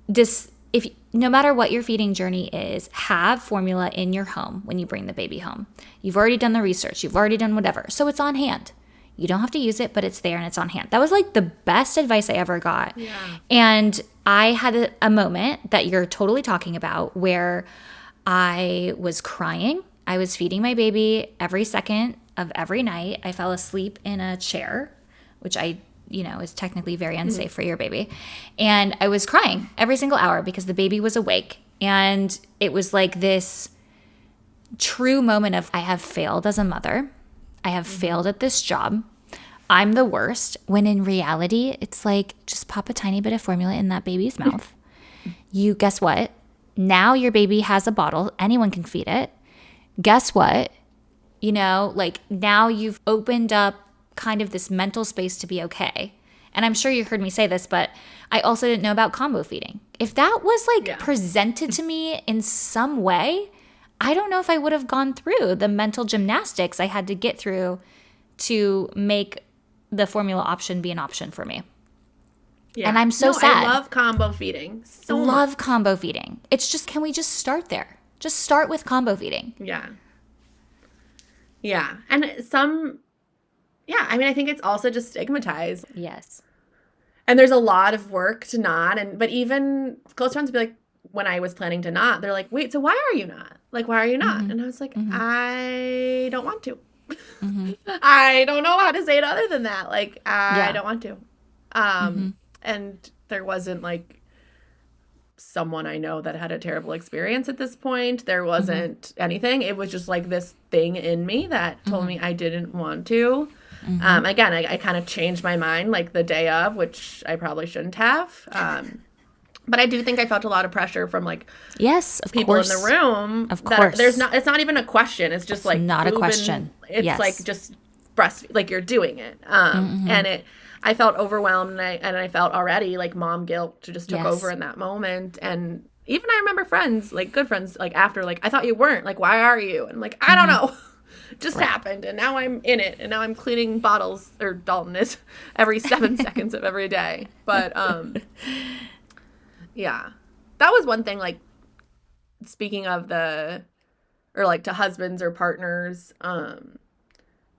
this: if no matter what your feeding journey is, have formula in your home when you bring the baby home. You've already done the research, you've already done whatever, so it's on hand. You don't have to use it, but it's there and it's on hand. That was like the best advice I ever got. Yeah. And I had a moment that you're totally talking about where I was crying. I was feeding my baby every second of every night. I fell asleep in a chair, which is technically very unsafe for your baby. And I was crying every single hour because the baby was awake. And it was like this true moment of, I have failed as a mother. I have failed at this job. I'm the worst. When in reality, it's like, just pop a tiny bit of formula in that baby's mouth. Guess what? Now your baby has a bottle. Anyone can feed it. Guess what? Now you've opened up kind of this mental space to be okay. And I'm sure you heard me say this, but I also didn't know about combo feeding. If that was presented to me in some way, I don't know if I would have gone through the mental gymnastics I had to get through to make the formula option be an option for me. Yeah. And I'm so sad. I love combo feeding. Combo feeding. It's just, can we just start there? Just start with combo feeding. Yeah. Yeah. And I think it's also just stigmatized. Yes. And there's a lot of work to not, but even close friends would be like, when I was planning to not, they're like, wait, so why are you not? Like, why are you not? Mm-hmm. And I was like, I don't want to. Mm-hmm. I don't know how to say it other than that. Like, I don't want to. And there wasn't someone I know that had a terrible experience at this point. There wasn't anything. It was just like this thing in me that told me I didn't want to. Again, I kind of changed my mind the day of, which I probably shouldn't have. But I do think I felt a lot of pressure from yes, of people course. in the room. Of course, it's not even a question. It's just not a question. It's just breastfeed, you're doing it. And I felt overwhelmed, and I felt already mom guilt just took over in that moment. And even I remember friends, good friends, after I thought you weren't, why are you? And I'm like, I don't know. Just happened, and now I'm in it, and now I'm cleaning bottles, or Dalton is, every 7 seconds of every day. But yeah, that was one thing, speaking of to husbands or partners,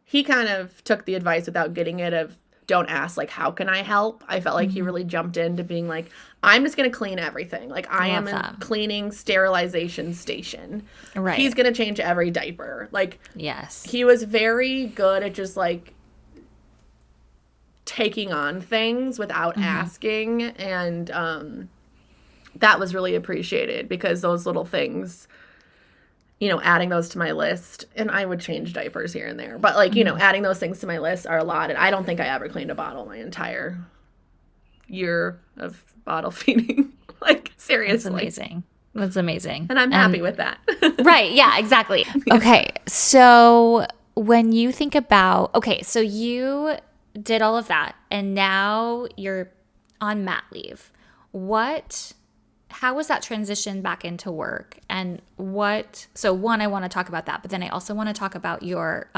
he kind of took the advice without getting it of, don't ask, how can I help? I felt like he really jumped into being I'm just going to clean everything. I am a cleaning sterilization station. Right. He's going to change every diaper. Yes. He was very good at just taking on things without asking. And that was really appreciated, because those little things, adding those to my list, and I would change diapers here and there, but adding those things to my list are a lot. And I don't think I ever cleaned a bottle my entire year of bottle feeding. Seriously. That's amazing. And I'm happy with that. Right. Yeah, exactly. Okay. So when you think about, okay, so you did all of that and now you're on mat leave. How was that transition back into work? And one, I want to talk about that, but then I also want to talk about your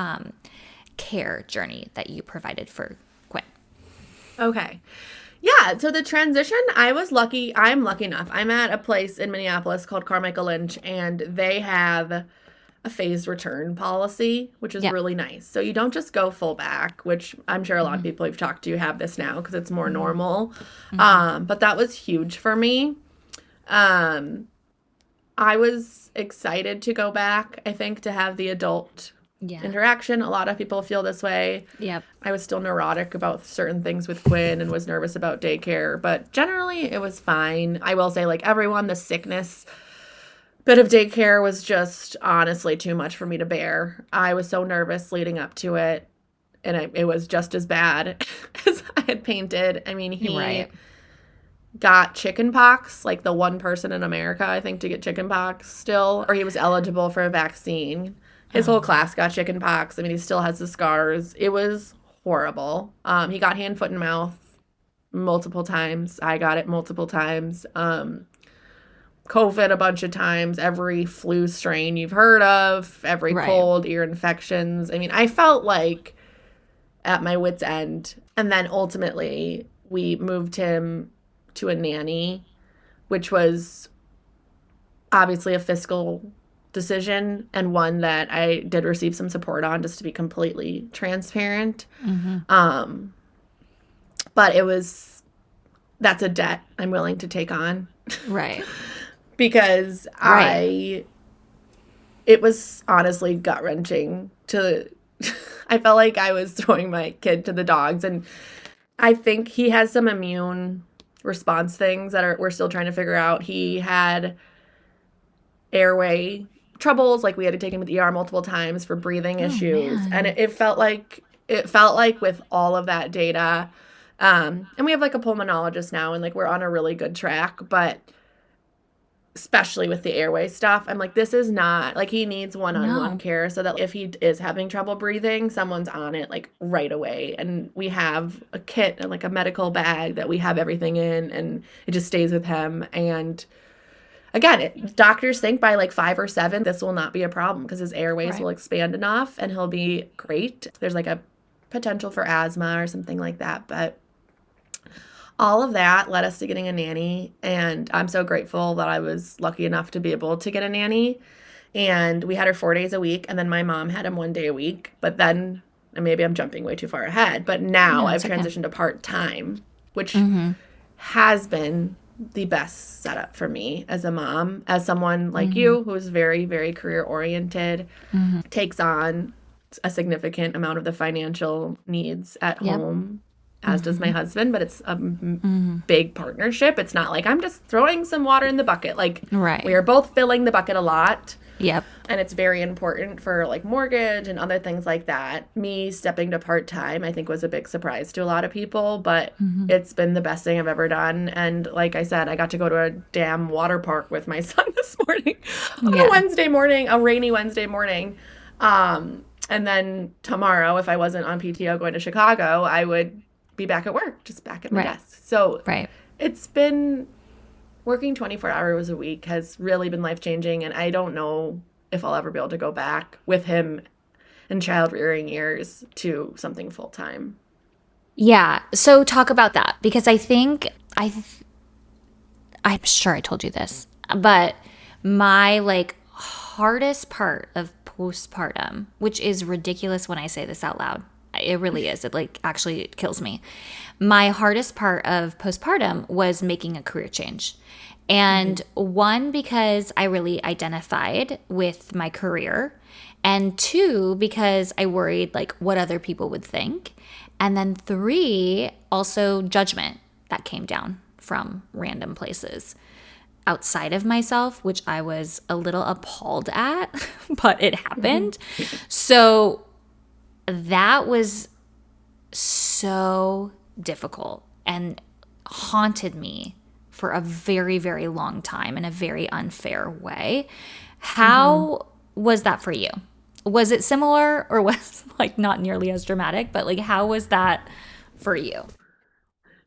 care journey that you provided for Quinn. Okay. Yeah, so the transition, I'm lucky enough. I'm at a place in Minneapolis called Carmichael Lynch, and they have a phased return policy, which is really nice. So you don't just go full back, which I'm sure a lot of people I've talked to have this now because it's more normal. But that was huge for me. I was excited to go back, I think, to have the adult interaction. A lot of people feel this way. Yep. I was still neurotic about certain things with Quinn and was nervous about daycare, but generally it was fine. I will say, like everyone, the sickness bit of daycare was just honestly too much for me to bear. I was so nervous leading up to it, and it was just as bad as I had painted. I mean, he got chicken pox, like the one person in America, I think, to get chicken pox still, or he was eligible for a vaccine. His whole class got chicken pox. I mean, he still has the scars. It was horrible. He got hand, foot, and mouth multiple times. I got it multiple times. COVID a bunch of times. Every flu strain you've heard of. Every cold, ear infections. I mean, I felt like at my wit's end. And then ultimately, we moved him to a nanny, which was obviously a fiscal decision and one that I did receive some support on, just to be completely transparent. But that's a debt I'm willing to take on. Right. Because it was honestly gut-wrenching I felt like I was throwing my kid to the dogs, and I think he has some immune response things that we're still trying to figure out. He had airway troubles, like we had to take him to the ER multiple times for breathing issues. Man. And it felt like with all of that data, and we have like a pulmonologist now, and like we're on a really good track, but especially with the airway stuff, I'm like, this is not, like, he needs one-on-one care so that if he is having trouble breathing, someone's on it, like, right away. And we have a kit and, like, a medical bag that we have everything in, and it just stays with him. And again, doctors think by, like, 5 or 7, this will not be a problem because his airways will expand enough and he'll be great. There's, like, a potential for asthma or something like that, but all of that led us to getting a nanny, and I'm so grateful that I was lucky enough to be able to get a nanny. And we had her 4 days a week, and then my mom had him 1 day a week. But then, and maybe I'm jumping way too far ahead, but now I've transitioned to part-time, which has been the best setup for me as a mom, as someone like you who's very, very career-oriented, takes on a significant amount of the financial needs at home, as does my husband, but it's a big partnership. It's not like I'm just throwing some water in the bucket. Like, we are both filling the bucket a lot. Yep. And it's very important for, like, mortgage and other things like that. Me stepping to part-time, I think, was a big surprise to a lot of people, but it's been the best thing I've ever done. And like I said, I got to go to a damn water park with my son this morning on a Wednesday morning, a rainy Wednesday morning. And then tomorrow, if I wasn't on PTO going to Chicago, I would be back at work, just back at my desk. So it's been working 24 hours a week has really been life-changing, and I don't know if I'll ever be able to go back with him in child rearing years to something full-time. Yeah. So talk about that, because I think I'm sure I told you this, but my like hardest part of postpartum, which is ridiculous when I say this out loud. It really is. It like actually kills me. My hardest part of postpartum was making a career change. And one, because I really identified with my career. And 2, because I worried like what other people would think. And then 3, also judgment that came down from random places outside of myself, which I was a little appalled at, but it happened. So that was so difficult and haunted me for a very, very long time in a very unfair way. How was that for you? Was it similar or was like not nearly as dramatic? But like, how was that for you?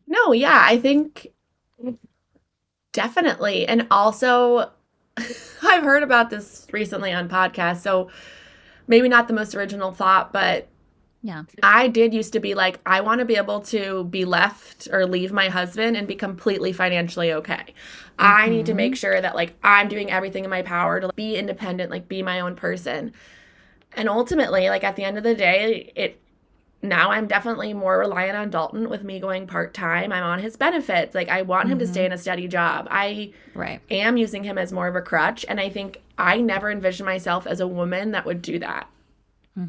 No, yeah, I think definitely. And also, I've heard about this recently on podcasts. So maybe not the most original thought, but Yeah. I did used to be like, I want to be able to be left or leave my husband and be completely financially okay. I need to make sure that like I'm doing everything in my power to be independent, like be my own person. And ultimately, like at the end of the day, now I'm definitely more reliant on Dalton with me going part-time. I'm on his benefits. Like I want him to stay in a steady job. I Right. am using him as more of a crutch. And I think I never envisioned myself as a woman that would do that.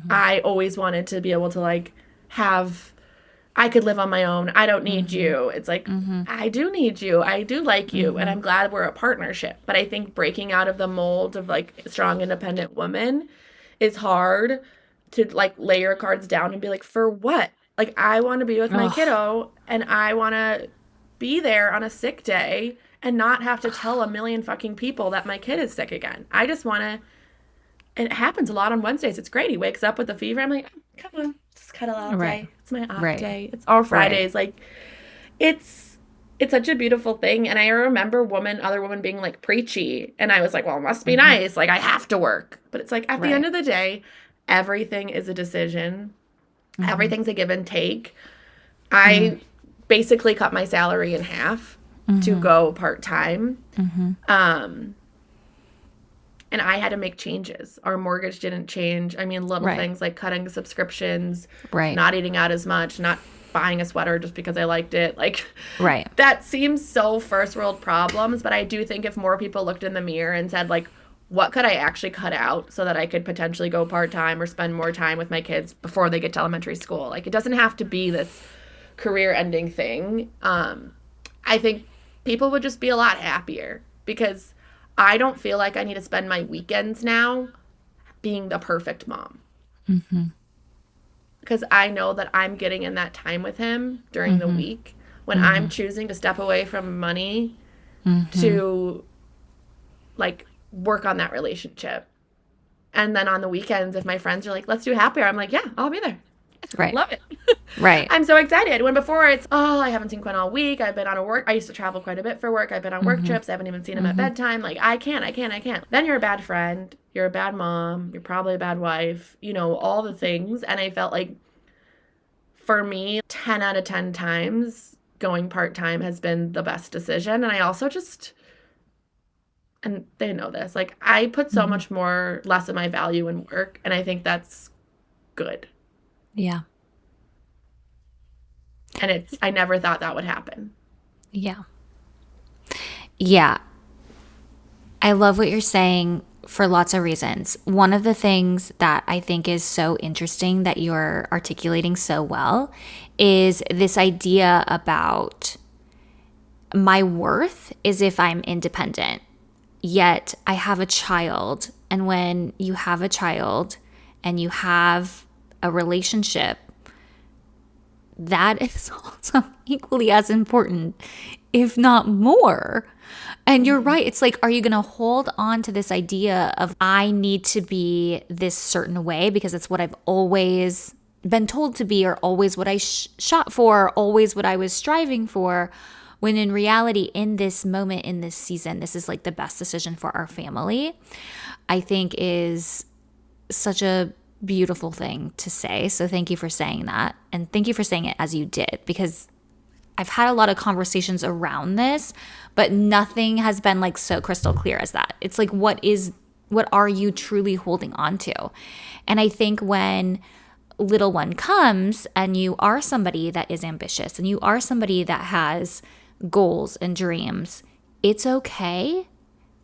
I always wanted to be able to like I could live on my own. I don't need you. It's like, I do need you. I do like you. And I'm glad we're a partnership. But I think breaking out of the mold of like strong, independent woman is hard to like lay your cards down and be like, for what? Like, I want to be with my kiddo and I want to be there on a sick day and not have to tell a million fucking people that my kid is sick again. I just want to. It happens a lot on Wednesdays. It's great. He wakes up with a fever. I'm like, come on, just cuddle all day. It's my off day. It's all Fridays. Like, it's such a beautiful thing. And I remember other woman being like preachy. And I was like, well, it must be nice. Like, I have to work. But it's like, at the end of the day, everything is a decision. Everything's a give and take. I basically cut my salary in half to go part-time. And I had to make changes. Our mortgage didn't change. I mean, little things like cutting subscriptions, not eating out as much, not buying a sweater just because I liked it. Like, that seems so first world problems. But I do think if more people looked in the mirror and said, like, what could I actually cut out so that I could potentially go part-time or spend more time with my kids before they get to elementary school? Like, it doesn't have to be this career-ending thing. I think people would just be a lot happier because I don't feel like I need to spend my weekends now being the perfect mom. Because I know that I'm getting in that time with him during the week when I'm choosing to step away from money to, like, work on that relationship. And then on the weekends, if my friends are like, let's do happy hour, I'm like, yeah, I'll be there. Love it. I'm so excited. When before it's, I haven't seen Quinn all week. I've been on I used to travel quite a bit for work. I've been on work trips. I haven't even seen him at bedtime. Like, I can't. Then you're a bad friend. You're a bad mom. You're probably a bad wife. You know, all the things. And I felt like for me, 10 out of 10 times going part-time has been the best decision. And I also and they know this, like, I put so much less of my value in work. And I think that's good. Yeah. And I never thought that would happen. Yeah. Yeah. I love what you're saying for lots of reasons. One of the things that I think is so interesting that you're articulating so well is this idea about my worth is if I'm independent, yet I have a child. And when you have a child and you have a relationship, that is also equally as important, if not more. And you're right. It's like, are you going to hold on to this idea of I need to be this certain way because it's what I've always been told to be, or always what I shot for, or always what I was striving for, when in reality, in this moment, in this season, this is like the best decision for our family, I think is such a beautiful thing to say. So thank you for saying that. And thank you for saying it as you did, because I've had a lot of conversations around this, but nothing has been like so crystal clear as that. It's like, what are you truly holding on to? And I think when little one comes and you are somebody that is ambitious and you are somebody that has goals and dreams, it's okay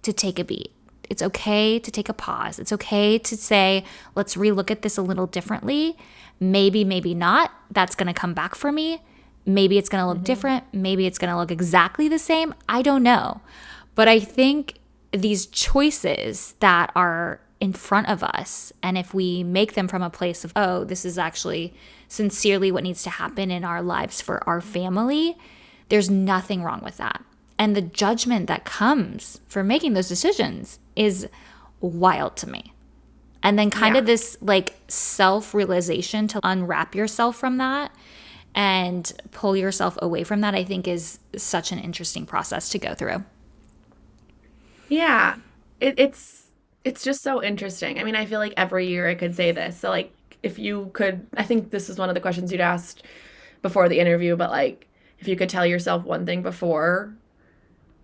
to take a beat. It's okay to take a pause. It's okay to say, let's relook at this a little differently. Maybe, maybe not. That's going to come back for me. Maybe it's going to look different. Maybe it's going to look exactly the same. I don't know. But I think these choices that are in front of us, and if we make them from a place of, oh, this is actually sincerely what needs to happen in our lives for our family, there's nothing wrong with that. And the judgment that comes for making those decisions is wild to me. And then kind Yeah. of this like self-realization to unwrap yourself from that and pull yourself away from that, I think is such an interesting process to go through. Yeah. It's just so interesting. I mean, I feel like every year I could say this. So like if you could, I think this is one of the questions you'd asked before the interview, but like if you could tell yourself one thing before,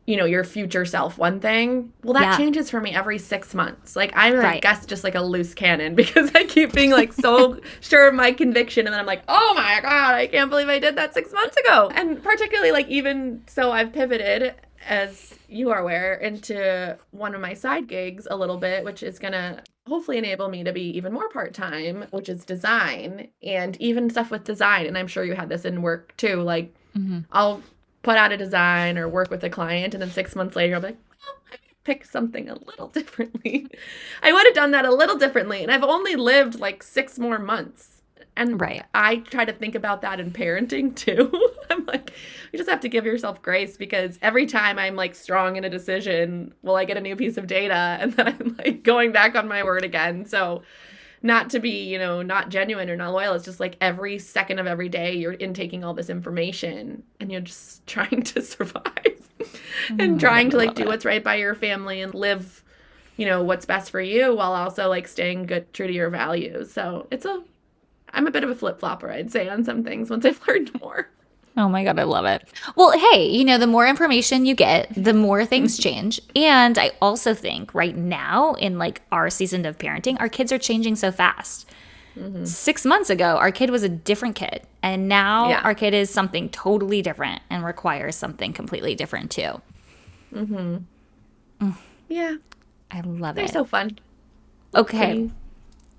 your future self one thing, well, that Yeah, changes for me every 6 months. Like I'm, I right. guess, just like a loose cannon because I keep being like so sure of my conviction, and then I'm like, oh my god, I can't believe I did that 6 months ago. And particularly like even so, I've pivoted, as you are aware, into one of my side gigs a little bit, which is gonna hopefully enable me to be even more part-time, which is design, and even stuff with design. And I'm sure you had this in work too, like I'll put out a design or work with a client, and then 6 months later, I'll be like, well, I pick something a little differently. I would have done that a little differently, and I've only lived like 6 more months. And Right. I try to think about that in parenting too. I'm like, you just have to give yourself grace because every time I'm like strong in a decision, well, I get a new piece of data, and then I'm like going back on my word again. So not to be, not genuine or not loyal. It's just like every second of every day you're intaking all this information and you're just trying to survive Oh and my God, trying I to like love do it. what's right by your family and live, what's best for you while also like staying good, true to your values. So I'm a bit of a flip-flopper, I'd say, on some things once I've learned more. Oh my God, I love it. Well, hey, the more information you get, the more things change. And I also think right now in like our season of parenting, our kids are changing so fast. Mm-hmm. 6 months ago, our kid was a different kid. And now Yeah. our kid is something totally different and requires something completely different too. Mm-hmm. Yeah. I love They're it. so fun. Okay. Pretty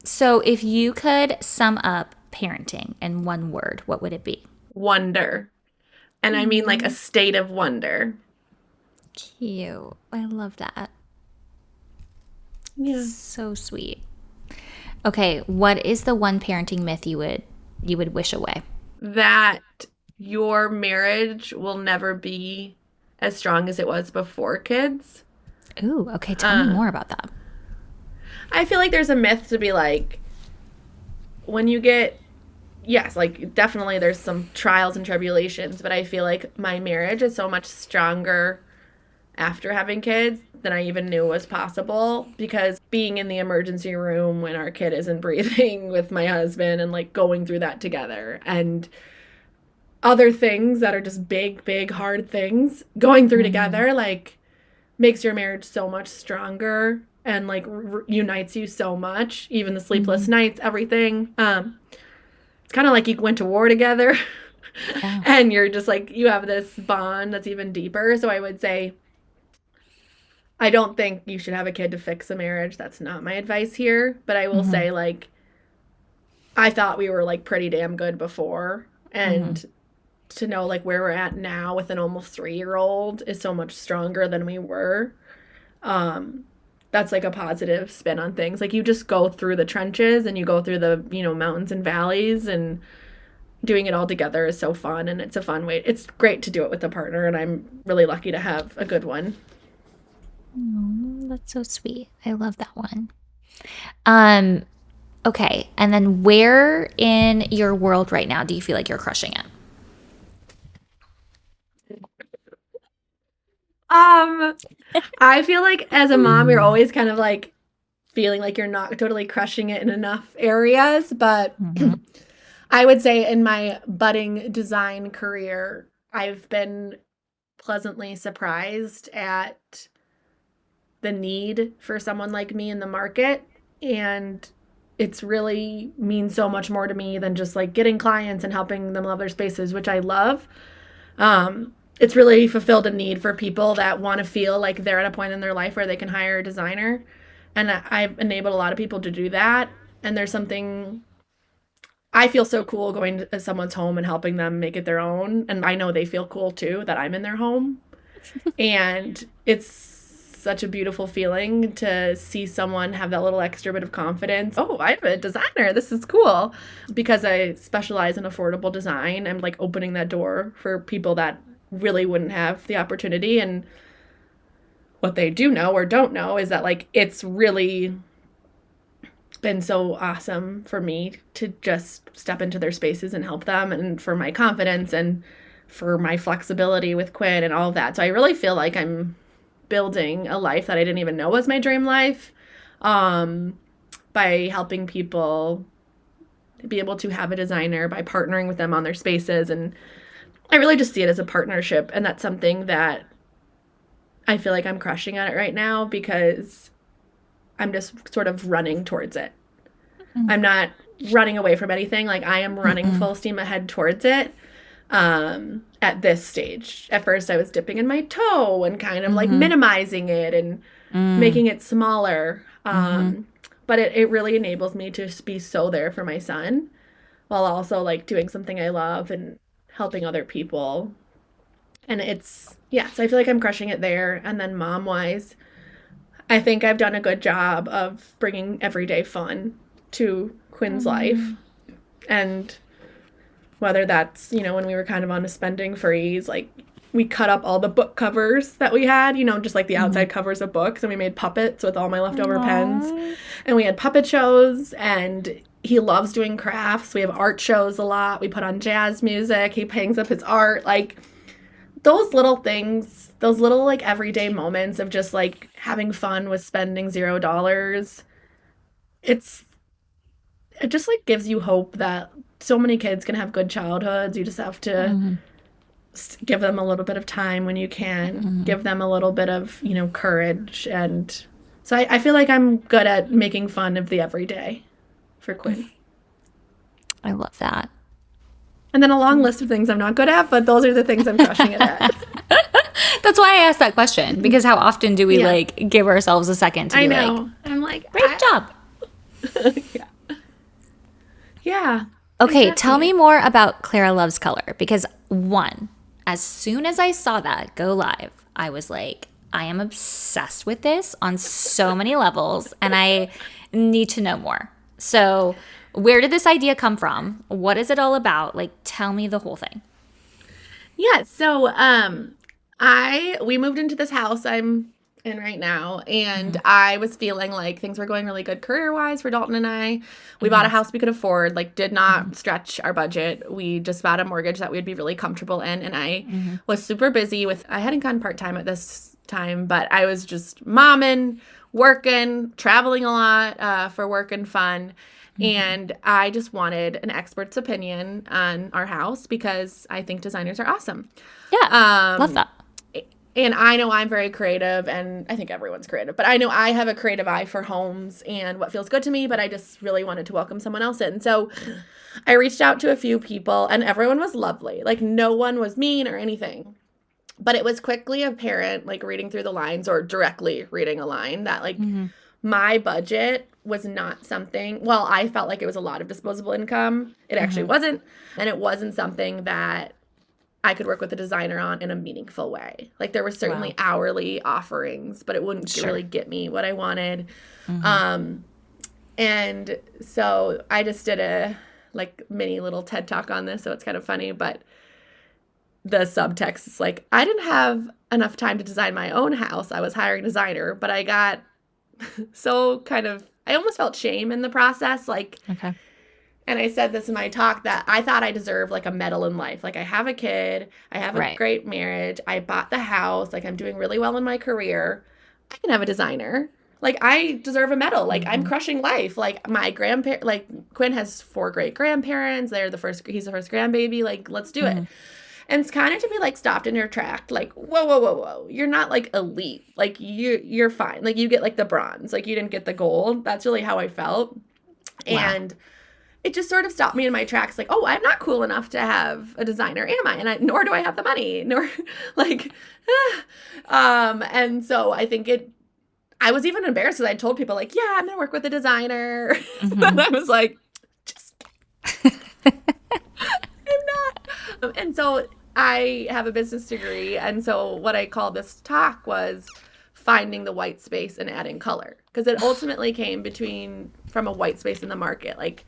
So if you could sum up parenting in one word, what would it be? wonder. And I mean like a state of wonder. Cute. I love that. Yeah. So sweet. Okay, what is the one parenting myth you would wish away? That your marriage will never be as strong as it was before kids. Ooh, okay, tell me Uh, more about that. I feel like there's a myth to be like, when you get, yes, like definitely there's some trials and tribulations, but I feel like my marriage is so much stronger after having kids than I even knew was possible because being in the emergency room when our kid isn't breathing with my husband and like going through that together and other things that are just big, big, hard things going through Mhm. together, like makes your marriage so much stronger and like unites you so much. Even the sleepless Mhm. nights, everything. It's kind of like you went to war together, Yeah. and you're just like you have this bond that's even deeper. So I would say I don't think you should have a kid to fix a marriage. That's not my advice here. But I will Mhm. say like I thought we were like pretty damn good before, Mhm. and to know like where we're at now with an almost 3 year old is so much stronger than we were. Um, that's like a positive spin on things. Like you just go through the trenches and you go through the, mountains and valleys, and doing it all together is so fun, and it's a fun way. It's great to do it with a partner, and I'm really lucky to have a good one. Oh, that's so sweet. I love that one. Um, okay, and then where in your world right now do you feel like you're crushing it? Um, I feel like as a mom, you're always kind of like feeling like you're not totally crushing it in enough areas, but Mhm. I would say in my budding design career, I've been pleasantly surprised at the need for someone like me in the market. And it's really means so much more to me than just like getting clients and helping them love their spaces, which I love. It's really fulfilled a need for people that want to feel like they're at a point in their life where they can hire a designer. And I've enabled a lot of people to do that. And there's something I feel so cool going to someone's home and helping them make it their own. And I know they feel cool too that I'm in their home. And it's such a beautiful feeling to see someone have that little extra bit of confidence. Oh, I'm a designer. This is cool. Because I specialize in affordable design, I'm like opening that door for people that really wouldn't have the opportunity. And what they do know or don't know is that like it's really been so awesome for me to just step into their spaces and help them, and for my confidence and for my flexibility with Quinn and all of that. So I really feel like I'm building a life that I didn't even know was my dream life, by helping people be able to have a designer, by partnering with them on their spaces. And I really just see it as a partnership, and that's something that I feel like I'm crushing at it right now, because I'm just sort of running towards it. I'm not running away from anything. Like, I am running full steam ahead towards it. At this stage. At first I was dipping in my toe and kind of like minimizing it and making it smaller. But it really enables me to just be so there for my son, while also like doing something I love and helping other people. And it's, yeah, so I feel like I'm crushing it there. And then mom-wise, I think I've done a good job of bringing everyday fun to Quinn's life. And whether that's, you know, when we were kind of on a spending freeze, like we cut up all the book covers that we had, you know, just like the outside covers of books, and we made puppets with all my leftover pens. And we had puppet shows, and he loves doing crafts. We have art shows a lot. We put on jazz music. He hangs up his art. Like, those little things, those little like everyday moments of just like having fun with spending $0, it just like gives you hope that so many kids can have good childhoods. You just have to give them a little bit of time when you can, give them a little bit of, you know, courage. And so I feel like I'm good at making fun of the everyday for Quinn. I love that. And then a long list of things I'm not good at, but those are the things I'm crushing it at. That's why I asked that question, because how often do we like give ourselves a second to be like, I'm like, great job. Yeah. Okay, tell me more about Clara Loves Color, because one, as soon as I saw that go live, I was like, I am obsessed with this on so many levels, and I need to know more. So where did this idea come from? What is it all about? Like, tell me the whole thing. Yeah, so we moved into this house I'm in right now, and I was feeling like things were going really good career-wise for Dalton and I. We bought a house we could afford, like did not stretch our budget. We just bought a mortgage that we'd be really comfortable in, and I was super busy I hadn't gone part-time at this time, but I was just momming, working, traveling a lot for work and fun. And I just wanted an expert's opinion on our house, because I think designers are awesome. Yeah, love that. And I know I'm very creative, and I think everyone's creative, but I know I have a creative eye for homes and what feels good to me, but I just really wanted to welcome someone else in. So I reached out to a few people, and everyone was lovely. Like, no one was mean or anything. But it was quickly apparent, like reading through the lines or directly reading a line, that like my budget was not something, well, I felt like it was a lot of disposable income. It actually wasn't. And it wasn't something that I could work with a designer on in a meaningful way. Like, there were certainly hourly offerings, but it wouldn't really get me what I wanted. And so I just did a like mini little TED talk on this, so it's kind of funny, but the subtext is like, I didn't have enough time to design my own house. I was hiring a designer, but I got so kind of, I almost felt shame in the process. Like, and I said this in my talk, that I thought I deserved like a medal in life. Like, I have a kid, I have a great marriage, I bought the house, like I'm doing really well in my career. I can have a designer. Like, I deserve a medal. Like, I'm crushing life. Like, my grandparents, like Quinn has 4 great grandparents. He's the first grandbaby. Like, let's do it. And it's kind of to be like stopped in your track. Like, whoa. You're not like elite. Like, you're fine. Like, you get like the bronze. Like, you didn't get the gold. That's really how I felt. And it just sort of stopped me in my tracks. Like, oh, I'm not cool enough to have a designer, am I? And nor do I have the money. Nor like, and so I think I was even embarrassed because I told people like, yeah, I'm going to work with a designer. And I was like, just kidding. I'm not. And so I have a business degree. And so what I called this talk was finding the white space and adding color. Because it ultimately came from a white space in the market. Like,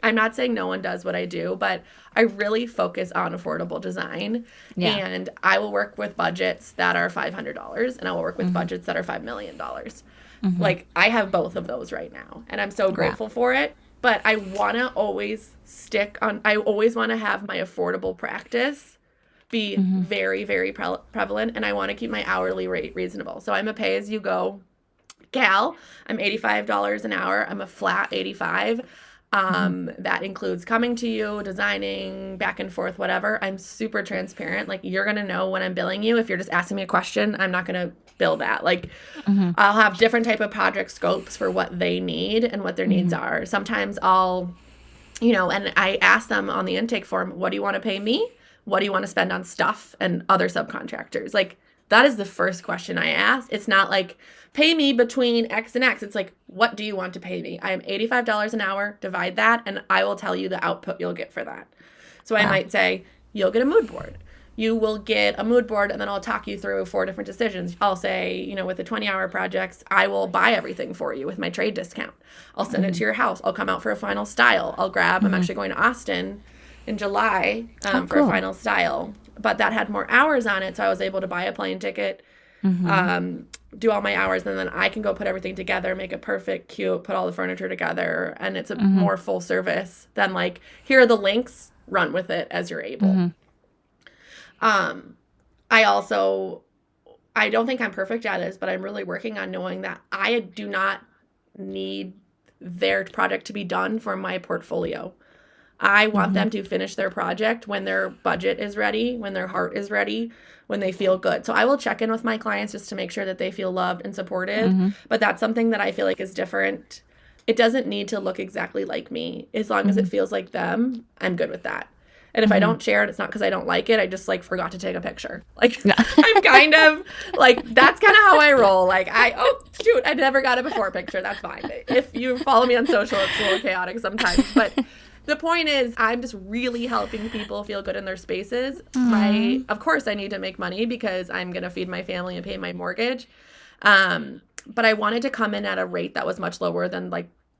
I'm not saying no one does what I do, but I really focus on affordable design. Yeah. And I will work with budgets that are $500, and I will work with budgets that are $5 million. Like I have both of those right now, and I'm so grateful for it. But I want to always I always want to have my affordable practice be very, very prevalent, and I want to keep my hourly rate reasonable. So I'm a pay-as-you-go gal. I'm $85 an hour. I'm a flat 85. That includes coming to you, designing, back and forth, whatever. I'm super transparent. Like, you're going to know when I'm billing you. If you're just asking me a question, I'm not going to bill that. Like, I'll have different type of project scopes for what they need and what their needs are. Sometimes I'll, and I ask them on the intake form, what do you want to pay me? What do you want to spend on stuff and other subcontractors? Like, that is the first question I ask. It's not like, pay me between X and X. It's like, what do you want to pay me? I am $85 an hour. Divide that, and I will tell you the output you'll get for that. So I might say, you'll get a mood board. You will get a mood board, and then I'll talk you through 4 different decisions. I'll say, with the 20-hour projects, I will buy everything for you with my trade discount. I'll send it to your house. I'll come out for a final style. I'll grab, I'm actually going to Austin in July for a final style. But that had more hours on it, so I was able to buy a plane ticket, do all my hours, and then I can go put everything together, make it perfect, cute, put all the furniture together, and it's a more full service than like, here are the links, run with it as you're able. I don't think I'm perfect at this, but I'm really working on knowing that I do not need their project to be done for my portfolio. I want them to finish their project when their budget is ready, when their heart is ready, when they feel good. So I will check in with my clients just to make sure that they feel loved and supported. But that's something that I feel like is different. It doesn't need to look exactly like me. As long as it feels like them, I'm good with that. And if I don't share it, it's not because I don't like it. I just forgot to take a picture. I'm kind of that's kind of how I roll. Shoot, I never got a before picture. That's fine. If you follow me on social, it's a little chaotic sometimes. But the point is, I'm just really helping people feel good in their spaces. Of course, I need to make money because I'm going to feed my family and pay my mortgage. But I wanted to come in at a rate that was much lower than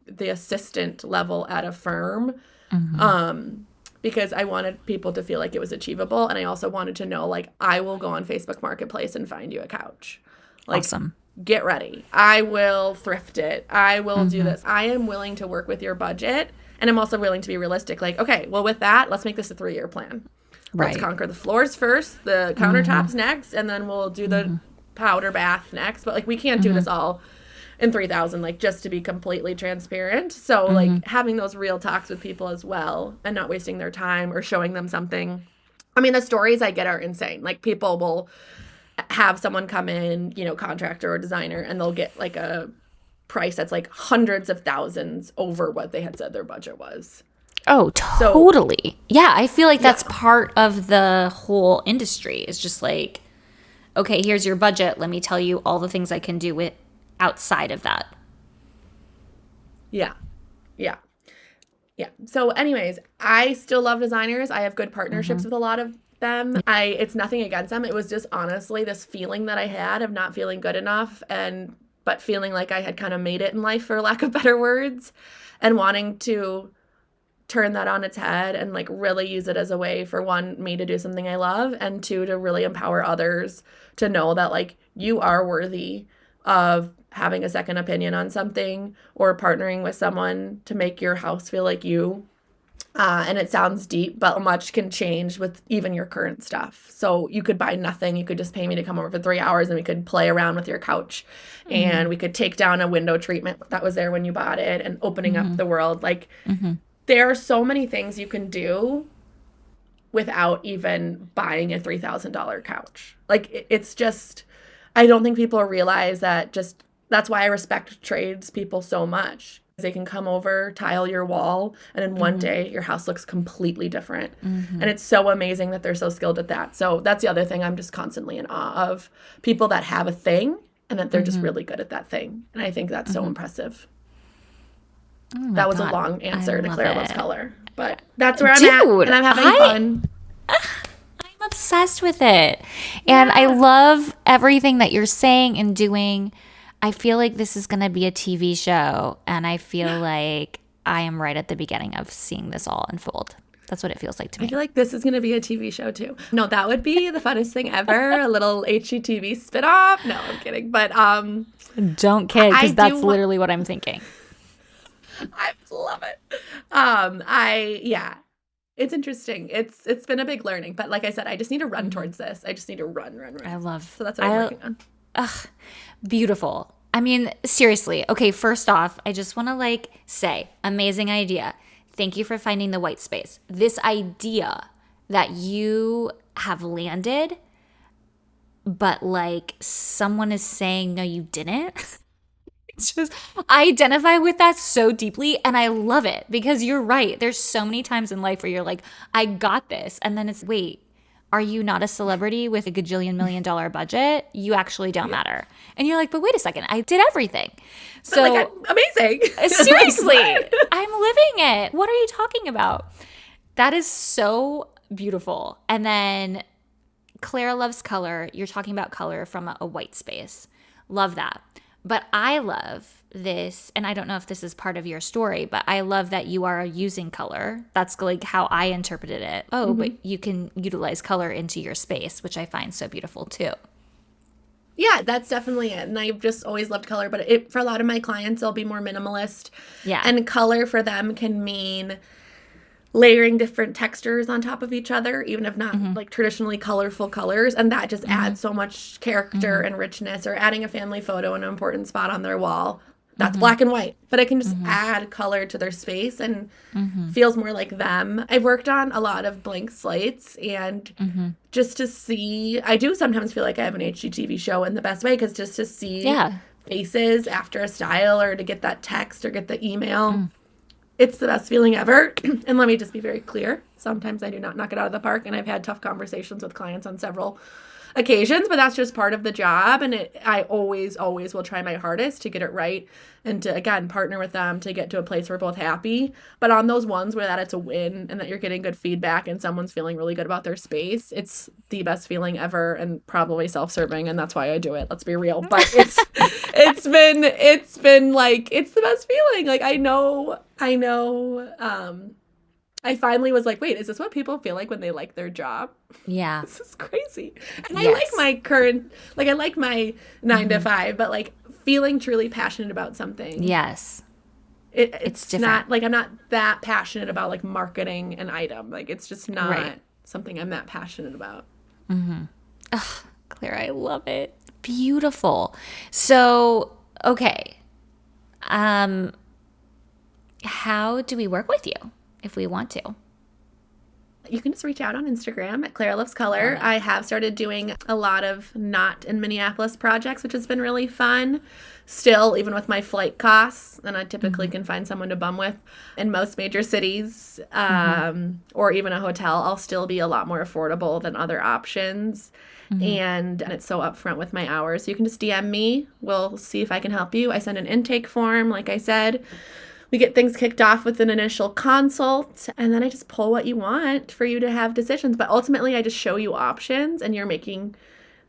the assistant level at a firm. Because I wanted people to feel like it was achievable. And I also wanted to know, I will go on Facebook Marketplace and find you a couch. Awesome. Get ready. I will thrift it. I will do this. I am willing to work with your budget. And I'm also willing to be realistic. Okay, well, with that, let's make this a 3-year plan. Let's conquer the floors first, the countertops next, and then we'll do the powder bath next. But, we can't do this all in 3,000, just to be completely transparent. So, having those real talks with people as well and not wasting their time or showing them something. I mean, the stories I get are insane. People will have someone come in, contractor or designer, and they'll get, a price that's hundreds of thousands over what they had said their budget was. Oh, totally. Yeah, I feel like that's part of the whole industry. It's just okay, here's your budget. Let me tell you all the things I can do with outside of that. Yeah. So anyways, I still love designers. I have good partnerships with a lot of them. It's nothing against them. It was just honestly this feeling that I had of not feeling good enough but feeling like I had kind of made it in life, for lack of better words, and wanting to turn that on its head and really use it as a way for, 1, me to do something I love, and 2, to really empower others to know that you are worthy of having a second opinion on something or partnering with someone to make your house feel like you. And it sounds deep, but much can change with even your current stuff. So you could buy nothing. You could just pay me to come over for 3 hours and we could play around with your couch and we could take down a window treatment that was there when you bought it and opening up the world. There are so many things you can do without even buying a $3,000 couch. It's just, I don't think people realize that. That's why I respect tradespeople so much. They can come over, tile your wall, and in one day, your house looks completely different. And it's so amazing that they're so skilled at that. So that's the other thing. I'm just constantly in awe of people that have a thing and that they're just really good at that thing. And I think that's so impressive. Oh that was God. A long answer to love Clara it. Loves Color. But that's where I'm at, and I'm having fun. I'm obsessed with it. And I love everything that you're saying and doing. I feel like this is going to be a TV show, and I feel like I am right at the beginning of seeing this all unfold. That's what it feels like to I me. feel like this is going to be a TV show too. No, that would be the funnest thing ever. A little HGTV spinoff. No, I'm kidding. But Don't kid, because that's do literally what I'm thinking. I love it. Yeah. It's interesting. It's been a big learning, but like I said, I just need to run towards this. I just need to run. I love. So that's what I'm working on. Ugh, beautiful. I mean, seriously. Okay, first off, I just want to say, amazing idea. Thank you for finding the white space. This idea that you have landed, but someone is saying, no, you didn't. It's just, I identify with that so deeply, and I love it because you're right. There's so many times in life where you're like, I got this. And then it's, wait, are you not a celebrity with a gajillion $1 million budget? You actually don't matter. And you're like, but wait a second, I did everything. So I'm amazing. Seriously, I'm living it. What are you talking about? That is so beautiful. And then Clara Loves Color. You're talking about color from a white space. Love that. But I love this, and I don't know if this is part of your story, but I love that you are using color. That's how I interpreted it. Oh, but you can utilize color into your space, which I find so beautiful too. Yeah, that's definitely it. And I've just always loved color, but for a lot of my clients, it'll be more minimalist. Yeah. And color for them can mean layering different textures on top of each other, even if not traditionally colorful colors. And that just adds so much character and richness, or adding a family photo in an important spot on their wall. That's black and white, but it can just add color to their space and feels more like them. I've worked on a lot of blank slates, and just to see, I do sometimes feel like I have an HGTV show in the best way, because just to see faces after a style, or to get that text or get the email, it's the best feeling ever. And let me just be very clear. Sometimes I do not knock it out of the park, and I've had tough conversations with clients on several occasions, but that's just part of the job. And I always will try my hardest to get it right, and to, again, partner with them to get to a place where we're both happy. But on those ones where it's a win, and that you're getting good feedback, and someone's feeling really good about their space, it's the best feeling ever, and probably self-serving, and that's why I do it. Let's be real. But it's been it's the best feeling. I know. I finally was like, wait, is this what people feel like when they like their job? Yeah. This is crazy. And I like my current, I like my 9 to 5, but feeling truly passionate about something. Yes. It's different. not, I'm not that passionate about marketing an item. It's just not something I'm that passionate about. Ugh, Clara, I love it. Beautiful. So, okay. How do we work with you if we want to? You can just reach out on Instagram at Clara Loves Color. I have started doing a lot of not in Minneapolis projects, which has been really fun. Still, even with my flight costs, and I typically can find someone to bum with in most major cities, or even a hotel, I'll still be a lot more affordable than other options. And it's so upfront with my hours. So you can just DM me. We'll see if I can help you. I send an intake form, like I said. We get things kicked off with an initial consult, and then I just pull what you want for you to have decisions. But ultimately, I just show you options, and you're making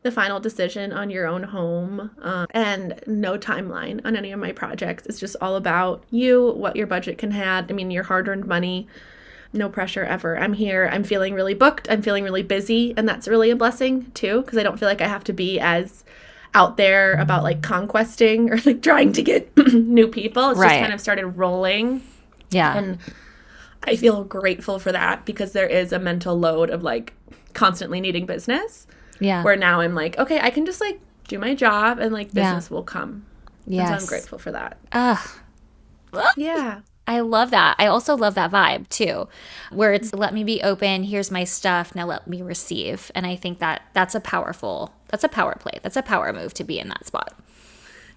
the final decision on your own home, and no timeline on any of my projects. It's just all about you, what your budget can have. I mean, your hard-earned money, no pressure ever. I'm here. I'm feeling really booked. I'm feeling really busy, and that's really a blessing too, because I don't feel like I have to be as out there about conquesting or trying to get new people. It's just kind of started rolling. Yeah. And I feel grateful for that, because there is a mental load of constantly needing business. Yeah. Where now I'm okay, I can just do my job, and business will come. Yes. And so I'm grateful for that. Yeah. I love that. I also love that vibe too, where it's let me be open. Here's my stuff. Now let me receive. And I think that's a power play. That's a power move to be in that spot.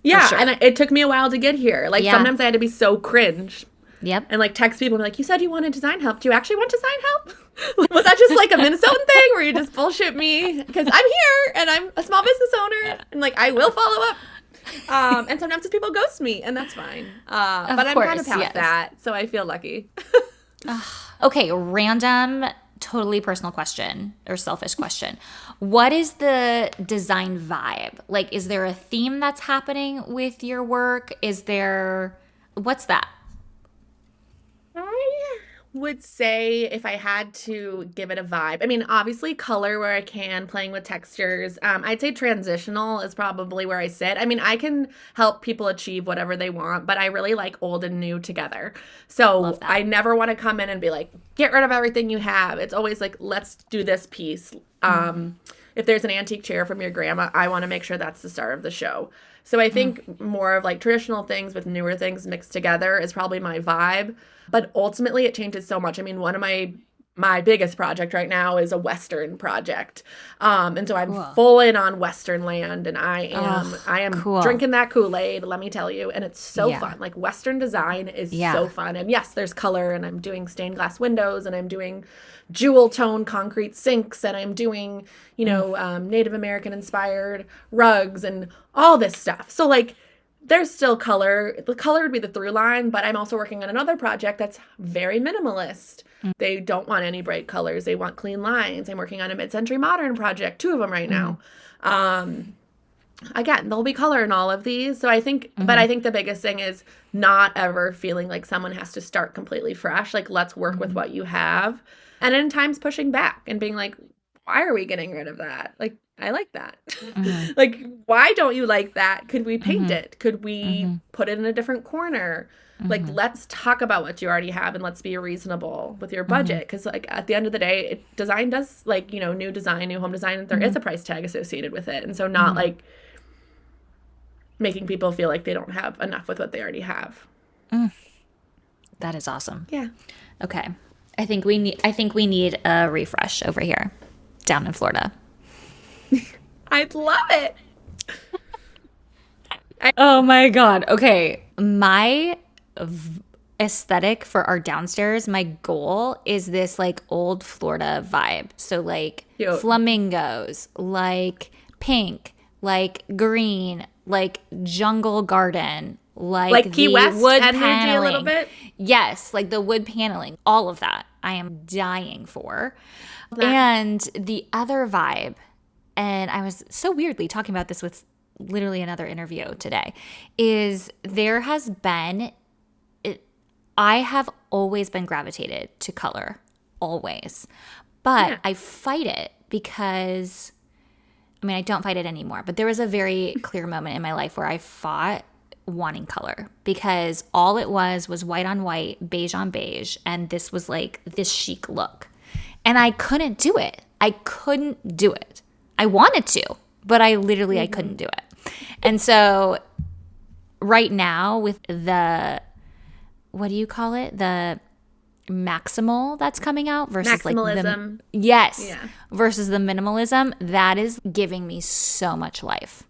Yeah. Sure. And it took me a while to get here. Sometimes I had to be so cringe. Yep. And text people and be you said you wanted design help. Do you actually want design help? Was that just a Minnesotan thing where you just bullshit me? Because I'm here and I'm a small business owner, and I will follow up. And sometimes just people ghost me, and that's fine. But I'm kind of past that, so I feel lucky. Okay, random, totally personal question or selfish question. What is the design vibe? Is there a theme that's happening with your work? What's that? would say if I had to give it a vibe, I mean, obviously color where I can, playing with textures. I'd say transitional is probably where I sit. I mean, I can help people achieve whatever they want, but I really like old and new together. Love So that. I never want to come in and be like, get rid of everything you have. It's always like, let's do this piece. If there's an antique chair from your grandma, I want to make sure that's the star of the show. So I think more of like traditional things with newer things mixed together is probably my vibe. But ultimately, it changes so much. I mean, one of my biggest project right now is a Western project, and so I'm Cool. full in on Western land, and I Oh, am cool. drinking that Kool-Aid. Let me tell you, and it's so Yeah. fun. Like Western design is Yeah. so fun, and yes, there's color, and I'm doing stained glass windows, and I'm doing jewel tone concrete sinks, and I'm doing Native American inspired rugs and all this stuff. So like there's still color. The color would be the through line, but I'm also working on another project that's very minimalist. They don't want any bright colors. They want clean lines. I'm working on a mid-century modern project, 2 of them right now. Again, there'll be color in all of these. So I think, but I think the biggest thing is not ever feeling like someone has to start completely fresh. Like, let's work with what you have. And in times pushing back and being like, why are we getting rid of that? Like, I like that. Like, why don't you like that? Could we paint it? Could we put it in a different corner? Like, let's talk about what you already have and let's be reasonable with your budget. Because, like, at the end of the day, design does, like, new design, new home design, there is a price tag associated with it. And so not, like, making people feel like they don't have enough with what they already have. That is awesome. Yeah. Okay. I think we need a refresh over here down in Florida. I'd love it. Oh my God. Okay. My aesthetic for our downstairs, my goal is this like old Florida vibe. So like Cute. flamingos, like pink, like green, like jungle garden, like Key the West wood energy paneling. a little bit? Yes, like the wood paneling, all of that. I am dying for. That. And the other vibe, and I was so weirdly talking about this with literally another interview today, is there has been, I have always been gravitated to color, always. But Yeah. I fight it because, I mean, I don't fight it anymore, but there was a very clear moment in my life where I fought wanting color because all it was white on white, beige on beige, and this was like this chic look. And I couldn't do it. I couldn't do it. I wanted to, but I couldn't do it. And so right now with the, what do you call it? The maximal that's coming out versus Maximalism. like yes, Yeah. versus the minimalism, that is giving me so much life.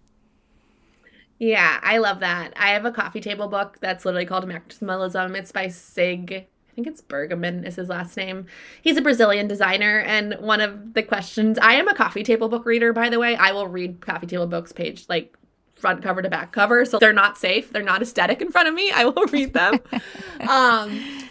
Yeah, I love that. I have a coffee table book that's literally called Maximalism. It's by Sig. I think it's Bergman is his last name. He's a Brazilian designer. And one of the questions, I am a coffee table book reader, by the way. I will read coffee table books page, like front cover to back cover. So they're not safe. They're not aesthetic in front of me. I will read them.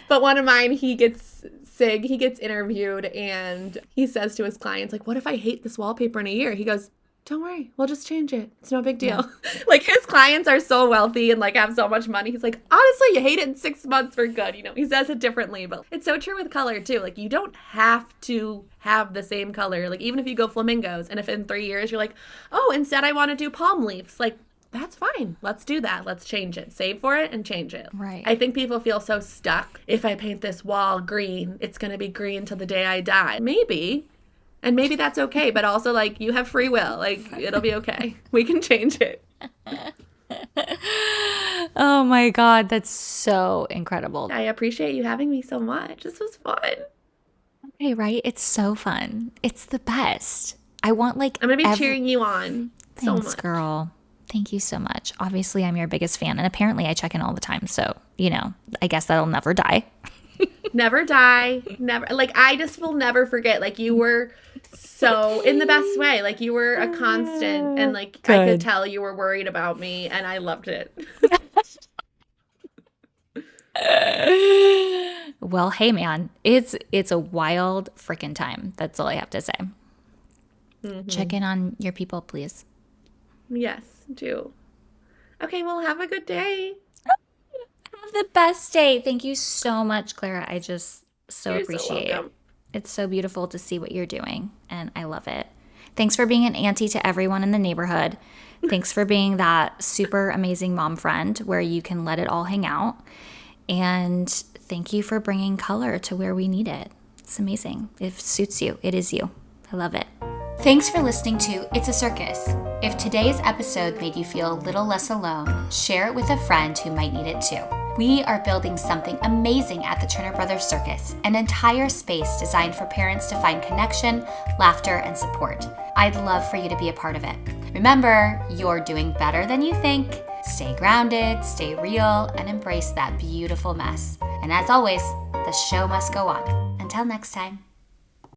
But one of mine, he gets interviewed and he says to his clients, like, what if I hate this wallpaper in a year? He goes, don't worry, we'll just change it. It's no big deal. Yeah. Like his clients are so wealthy and like have so much money. He's like, honestly, you hate it in 6 months for good. He says it differently, but it's so true with color too. Like you don't have to have the same color. Like even if you go flamingos and if in 3 years you're like, oh, instead I want to do palm leaves. Like that's fine. Let's do that. Let's change it. Save for it and change it. Right. I think people feel so stuck. If I paint this wall green, it's going to be green till the day I die. Maybe. And maybe that's okay, but also, like, you have free will. Like, it'll be okay. We can change it. Oh, my God. That's so incredible. I appreciate you having me so much. This was fun. Okay, right? It's so fun. It's the best. I want, like, I'm going to be cheering you on so Thanks, much. girl. Thank you so much. Obviously, I'm your biggest fan, and apparently I check in all the time. So, I guess that'll never die. Never die. Never. Like, I just will never forget. Like, you were so in the best way. Like, you were a constant. And, like, I could tell you were worried about me. And I loved it. Well, hey, man. It's a wild freaking time. That's all I have to say. Mm-hmm. Check in on your people, please. Yes, do. Okay, well, have a good day. Have the best day. Thank you so much, Clara. so You're so appreciate. welcome. It's so beautiful to see what you're doing, and I love it. Thanks for being an auntie to everyone in the neighborhood. Thanks for being that super amazing mom friend where you can let it all hang out. And thank you for bringing color to where we need it. It's amazing. It suits you. It is you. I love it. Thanks for listening to It's a Circus. If today's episode made you feel a little less alone, share it with a friend who might need it too. We are building something amazing at the Turner Brothers Circus, an entire space designed for parents to find connection, laughter, and support. I'd love for you to be a part of it. Remember, you're doing better than you think. Stay grounded, stay real, and embrace that beautiful mess. And as always, the show must go on. Until next time.